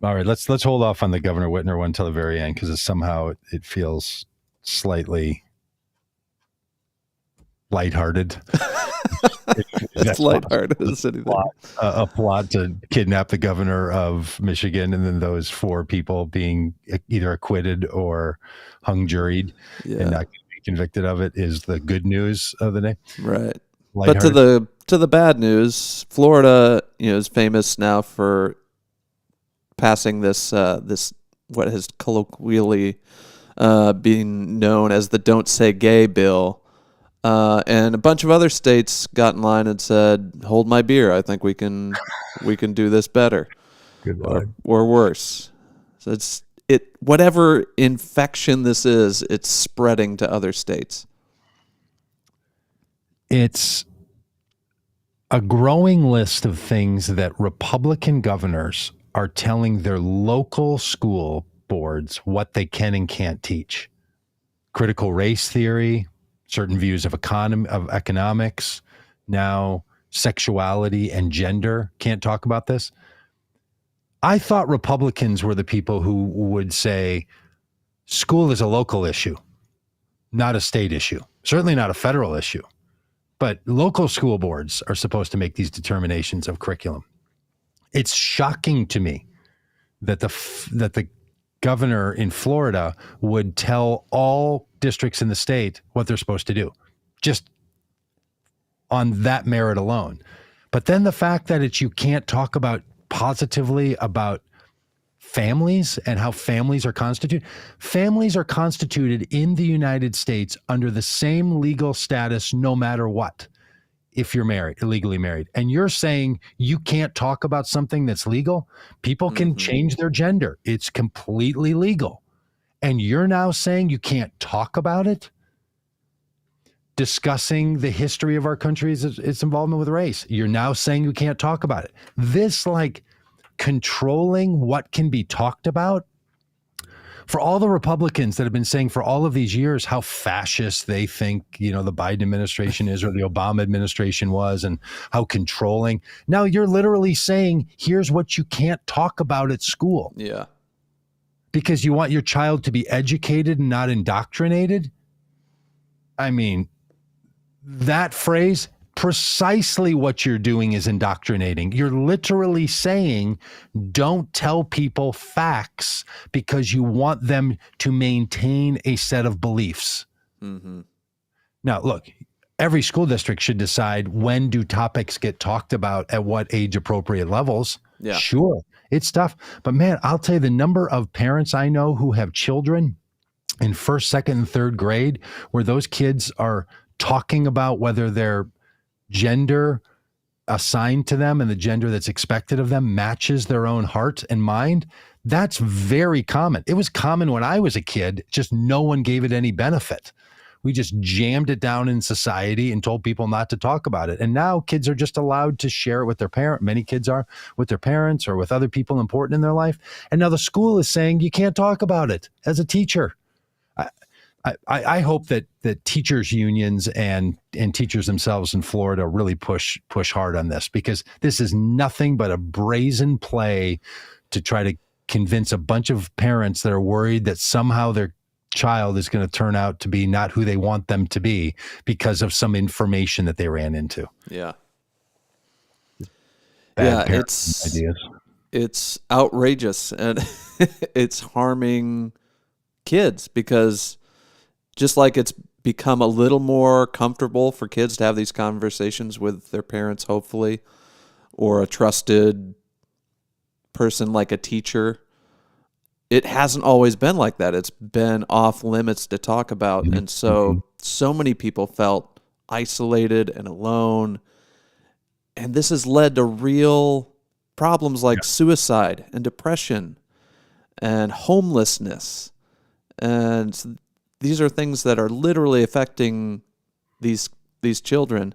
All right, let's hold off on the Governor Whitmer one until the very end, because somehow it feels slightly lighthearted. It's lighthearted as anything. A plot to kidnap the governor of Michigan, and then those 4 people being either acquitted or hung juried and not be convicted of it is the good news of the day. Right. But to the bad news, Florida, is famous now for passing this what has colloquially been known as the Don't Say Gay bill, and a bunch of other states got in line and said, "Hold my beer. I think we can do this better, or worse." So it's whatever infection this is, it's spreading to other states. It's a growing list of things that Republican governors are telling their local school boards what they can and can't teach. Critical race theory, certain views of economics, now sexuality and gender. Can't talk about this. I thought Republicans were the people who would say school is a local issue, not a state issue, certainly not a federal issue. But local school boards are supposed to make these determinations of curriculum. It's shocking to me that the governor in Florida would tell all districts in the state what they're supposed to do, just on that merit alone. But then the fact that you can't talk about positively about families and how families are constituted. Families are constituted in the United States under the same legal status no matter what. If you're married, illegally married, and you're saying you can't talk about something that's legal, people can change their gender. It's completely legal. And you're now saying you can't talk about it? Discussing the history of our country's its involvement with race. You're now saying you can't talk about it. This, like, controlling what can be talked about. For all the Republicans that have been saying for all of these years how fascist they think, the Biden administration is or the Obama administration was, and how controlling. Now you're literally saying, here's what you can't talk about at school. Yeah. Because you want your child to be educated and not indoctrinated. I mean, that phrase, precisely what you're doing is indoctrinating. You're literally saying, don't tell people facts because you want them to maintain a set of beliefs. Mm-hmm. Now, look, every school district should decide when do topics get talked about at what age appropriate levels. Yeah. Sure. It's tough. But man, I'll tell you, the number of parents I know who have children in first, second, and third grade, where those kids are talking about whether their gender assigned to them and the gender that's expected of them matches their own heart and mind. That's very common. It was common when I was a kid, just no one gave it any benefit. We just jammed it down in society and told people not to talk about it. And now kids are just allowed to share it with their parent. Many kids are with their parents or with other people important in their life. And now the school is saying you can't talk about it as a teacher. I hope that teachers unions and teachers themselves in Florida really push hard on this, because this is nothing but a brazen play to try to convince a bunch of parents that are worried that somehow their child is going to turn out to be not who they want them to be because of some information that they ran into. Yeah. Bad it's outrageous, and it's harming kids, because just like it's become a little more comfortable for kids to have these conversations with their parents, hopefully, or a trusted person like a teacher, it hasn't always been like that. It's been off limits to talk about. Mm-hmm. And so many people felt isolated and alone. And this has led to real problems like suicide and depression and homelessness. And these are things that are literally affecting these children.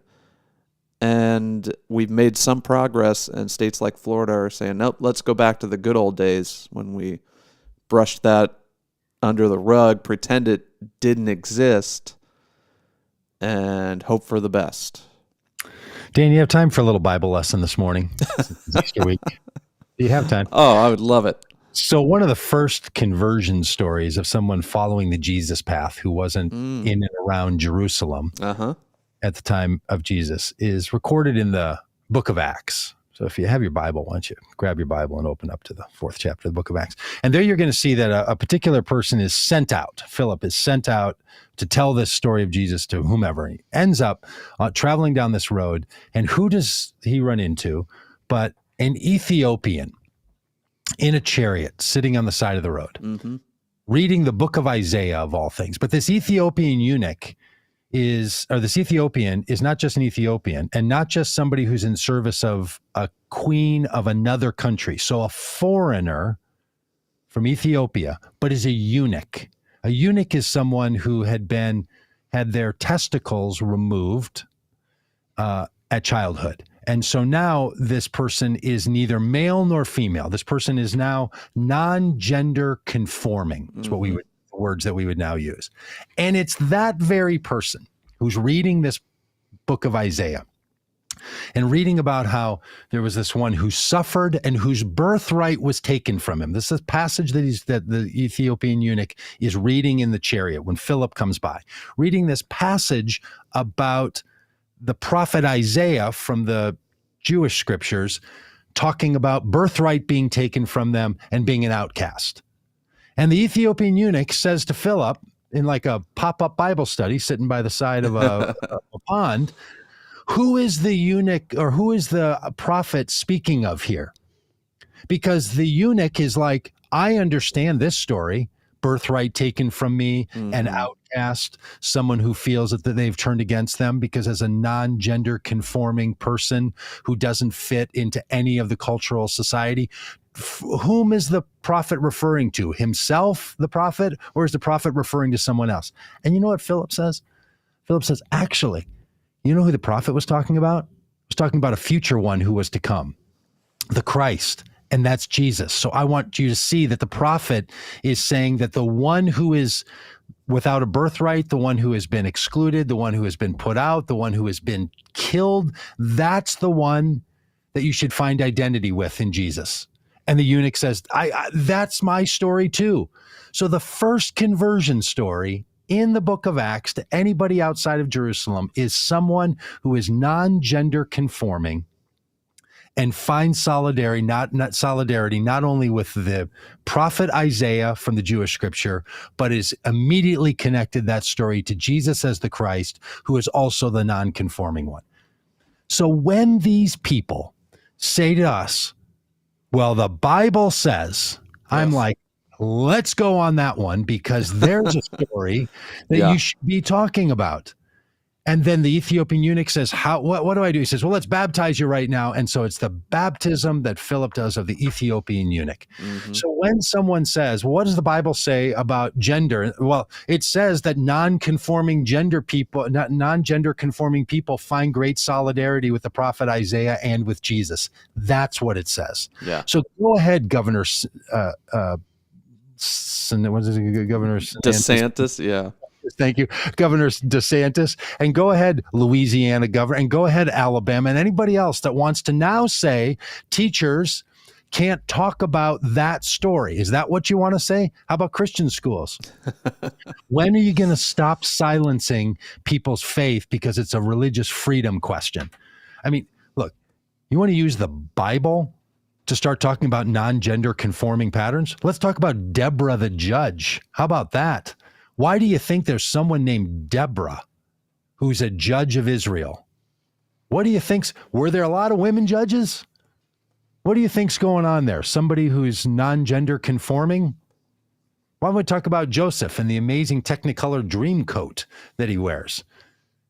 And we've made some progress, and states like Florida are saying, nope, let's go back to the good old days when we brushed that under the rug, pretend it didn't exist, and hope for the best. Dan, you have time for a little Bible lesson this morning? It's Easter week. Do you have time? Oh, I would love it. So one of the first conversion stories of someone following the Jesus path who wasn't in and around Jerusalem at the time of Jesus is recorded in the book of Acts. So if you have your Bible, why don't you grab your Bible and open up to the 4th chapter of the book of Acts. And there you're going to see that a particular person is sent out. Philip is sent out to tell this story of Jesus to whomever. He ends up traveling down this road. And who does he run into but an Ethiopian in a chariot sitting on the side of the road, reading the book of Isaiah of all things. But this Ethiopian is not just an Ethiopian and not just somebody who's in service of a queen of another country. So a foreigner from Ethiopia, but is a eunuch. A eunuch is someone who had their testicles removed at childhood. And so now this person is neither male nor female. This person is now non-gender conforming. That's what words that we would now use. And it's that very person who's reading this book of Isaiah and reading about how there was this one who suffered and whose birthright was taken from him. This is a passage that the Ethiopian eunuch is reading in the chariot when Philip comes by, reading this passage about the prophet Isaiah from the Jewish scriptures, talking about birthright being taken from them and being an outcast. And the Ethiopian eunuch says to Philip, in like a pop-up Bible study sitting by the side of a pond, who is the eunuch, or who is the prophet speaking of here? Because the eunuch is like, I understand this story, birthright taken from me, an outcast, someone who feels that they've turned against them, because as a non-gender conforming person who doesn't fit into any of the cultural society, whom is the prophet referring to? Himself, the prophet, or is the prophet referring to someone else? And you know what Philip says? Philip says, actually, you know who the prophet was talking about? He was talking about a future one who was to come, the Christ. And that's Jesus. So I want you to see that the prophet is saying that the one who is without a birthright, the one who has been excluded, the one who has been put out, the one who has been killed, that's the one that you should find identity with in Jesus. And the eunuch says, that's my story too. So the first conversion story in the book of Acts to anybody outside of Jerusalem is someone who is non-gender conforming and find solidarity, not only with the prophet Isaiah from the Jewish scripture, but is immediately connected that story to Jesus as the Christ, who is also the non-conforming one. So when these people say to us, Well, the Bible says, I'm like, let's go on that one because there's a story that you should be talking about. And then the Ethiopian eunuch says, what do I do? He says, well, let's baptize you right now. And so it's the baptism that Philip does of the Ethiopian eunuch. Mm-hmm. So when someone says, well, what does the Bible say about gender? Well, it says that non-gender conforming people find great solidarity with the prophet Isaiah and with Jesus. That's what it says. Yeah. So go ahead, Governor. What is it, Governor DeSantis? Yeah. Thank you, Governor DeSantis, and go ahead, Louisiana governor, and go ahead, Alabama, and anybody else that wants to now say teachers can't talk about that story. Is that what you want to say? How about Christian schools? When are you going to stop silencing people's faith because it's a religious freedom question? I mean, look, you want to use the Bible to start talking about non-gender conforming patterns? Let's talk about Deborah the judge. How about that? Why do you think there's someone named Deborah who's a judge of Israel? What do you think? Were there a lot of women judges? What do you think's going on there? Somebody who's non-gender conforming? Why don't we talk about Joseph and the amazing Technicolor dream coat that he wears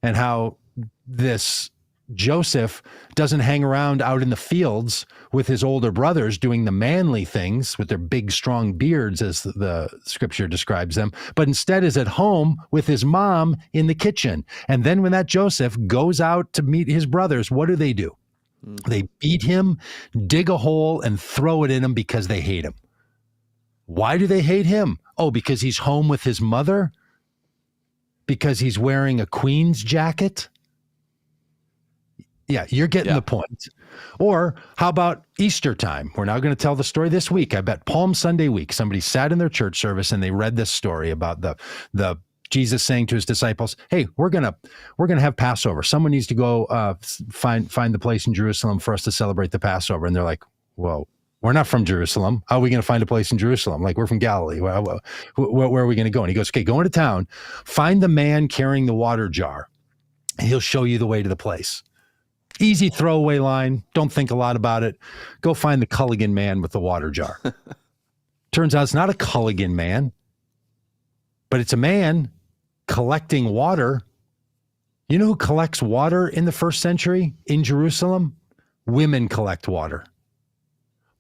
and how this Joseph doesn't hang around out in the fields with his older brothers doing the manly things with their big, strong beards, as the scripture describes them, but instead is at home with his mom in the kitchen. And then when that Joseph goes out to meet his brothers, what do? They beat him, dig a hole, and throw it in him because they hate him. Why do they hate him? Oh, because he's home with his mother? Because he's wearing a Queen's jacket? Yeah, you're getting the point. Or how about Easter time? We're now going to tell the story this week. I bet Palm Sunday week, somebody sat in their church service and they read this story about the Jesus saying to his disciples, "Hey, we're gonna have Passover. Someone needs to go find the place in Jerusalem for us to celebrate the Passover." And they're like, "Well, we're not from Jerusalem. How are we going to find a place in Jerusalem? Like, we're from Galilee. Where are we going to go?" And he goes, "Okay, go into town, find the man carrying the water jar, and he'll show you the way to the place." Easy throwaway line. Don't think a lot about it. Go find the Culligan man with the water jar. Turns out it's not a Culligan man, but it's a man collecting water. You know who collects water in the first century in Jerusalem? Women collect water.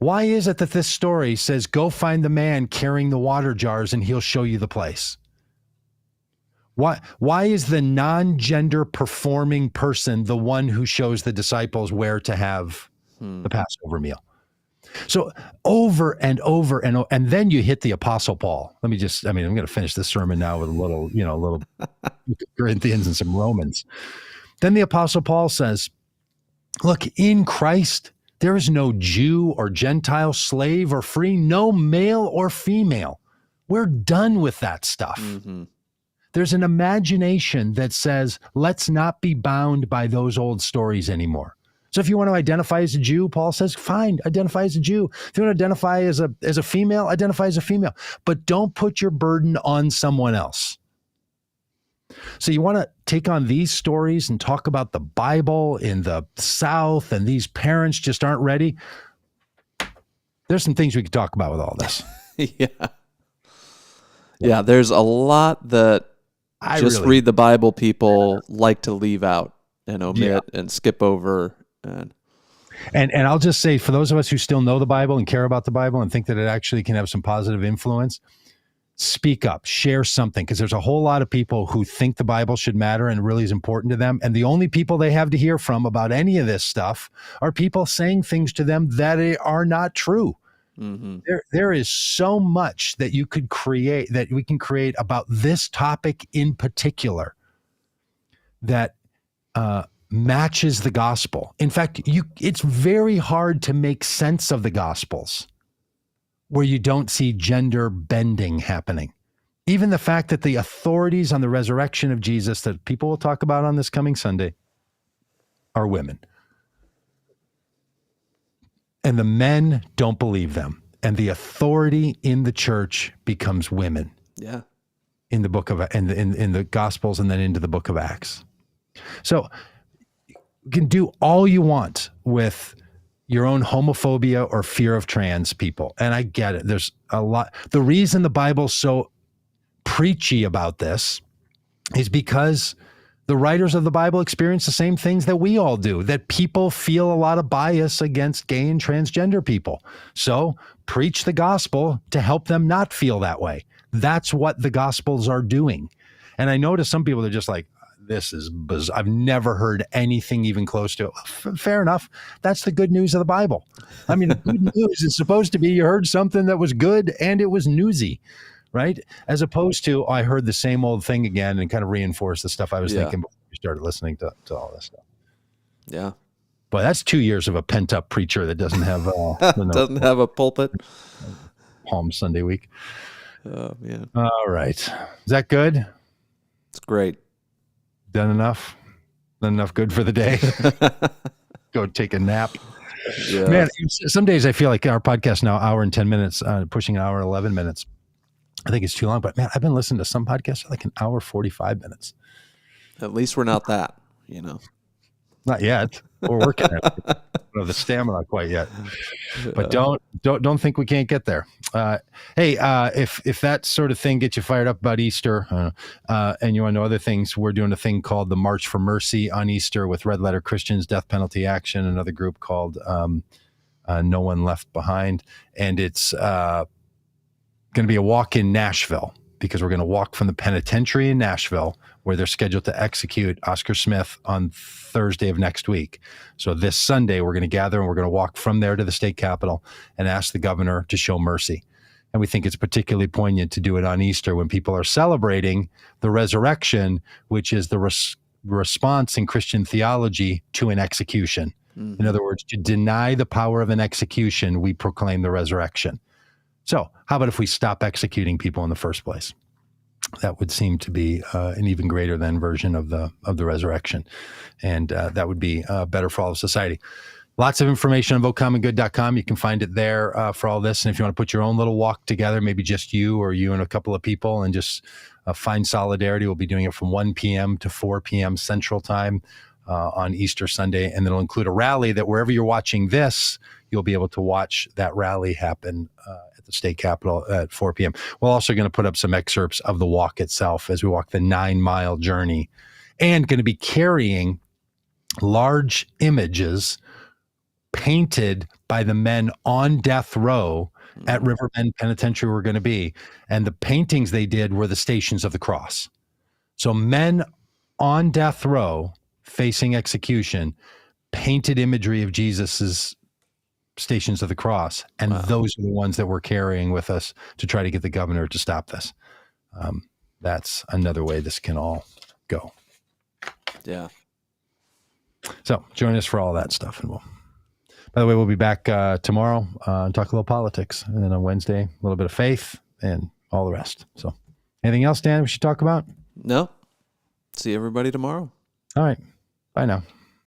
Why is it that this story says, go find the man carrying the water jars and he'll show you the place? Why is the non-gender performing person the one who shows the disciples where to have the Passover meal? So over and over and then you hit the Apostle Paul. I'm going to finish this sermon now with a little Corinthians and some Romans. Then the Apostle Paul says, look, in Christ, there is no Jew or Gentile, slave or free, no male or female. We're done with that stuff. Mm-hmm. There's an imagination that says, let's not be bound by those old stories anymore. So if you want to identify as a Jew, Paul says, fine, identify as a Jew. If you want to identify as a female, identify as a female. But don't put your burden on someone else. So you want to take on these stories and talk about the Bible in the South, and these parents just aren't ready. There's some things we could talk about with all this. Yeah, there's a lot that read the Bible people like to leave out and omit and skip over. And I'll just say, for those of us who still know the Bible and care about the Bible and think that it actually can have some positive influence, speak up, share something, because there's a whole lot of people who think the Bible should matter and really is important to them. And the only people they have to hear from about any of this stuff are people saying things to them that are not true. Mm-hmm. There is so much that we can create about this topic in particular that matches the gospel. In fact, it's very hard to make sense of the gospels where you don't see gender bending happening. Even the fact that the authorities on the resurrection of Jesus that people will talk about on this coming Sunday are women. And the men don't believe them. And the authority in the church becomes women. Yeah. In the book of in the Gospels and then into the book of Acts. So you can do all you want with, your own homophobia or fear of trans people. And I get it. There's a lot. The reason the Bible's so preachy about this is because the writers of the Bible experience the same things that we all do, that people feel a lot of bias against gay and transgender people. So preach the gospel to help them not feel that way. That's what the gospels are doing. And I notice some people are just like, this is bizarre. I've never heard anything even close to it. Fair enough. That's the good news of the Bible. I mean, the good news is supposed to be you heard something that was good and it was newsy, right? As opposed to, I heard the same old thing again and kind of reinforced the stuff I was thinking before we started listening to all this stuff. Yeah. But that's 2 years of a pent-up preacher that doesn't have doesn't have a pulpit. Palm Sunday week. Oh, man. All right. Is that good? It's great. Done enough? Done enough good for the day? Go take a nap. Yeah. Man, some days I feel like our podcast now, hour and 10 minutes, pushing an hour and 11 minutes. I think it's too long, but man, I've been listening to some podcasts like an hour, 45 minutes. At least we're not that, Not yet. We're working at it. I don't have the stamina quite yet. But don't think we can't get there. Hey, if that sort of thing gets you fired up about Easter, and you want to know other things, we're doing a thing called the March for Mercy on Easter with Red Letter Christians, Death Penalty Action, another group called No One Left Behind, and it's going to be a walk in Nashville, because we're going to walk from the penitentiary in Nashville, where they're scheduled to execute Oscar Smith on Thursday of next week. So this Sunday, we're going to gather and we're going to walk from there to the state capitol and ask the governor to show mercy. And we think it's particularly poignant to do it on Easter when people are celebrating the resurrection, which is the response in Christian theology to an execution. Mm-hmm. In other words, to deny the power of an execution, we proclaim the resurrection. So how about if we stop executing people in the first place? That would seem to be an even greater than version of the resurrection. And that would be better for all of society. Lots of information on votecommongood.com. You can find it there for all this. And if you want to put your own little walk together, maybe just you or you and a couple of people, and just find solidarity, we'll be doing it from 1 p.m. to 4 p.m. Central Time on Easter Sunday. And it'll include a rally that wherever you're watching this, you'll be able to watch that rally happen at the state capitol at 4 p.m. We're also going to put up some excerpts of the walk itself as we walk the 9-mile journey, and going to be carrying large images painted by the men on death row at Riverbend Penitentiary we're going to be. And the paintings they did were the Stations of the Cross. So men on death row facing execution painted imagery of Jesus's Stations of the Cross. And those are the ones that we're carrying with us to try to get the governor to stop this. That's another way this can all go. Yeah. So join us for all that stuff. And by the way, we'll be back tomorrow and talk a little politics. And then on Wednesday, a little bit of faith and all the rest. So anything else, Dan, we should talk about? No. See everybody tomorrow. All right. Bye now.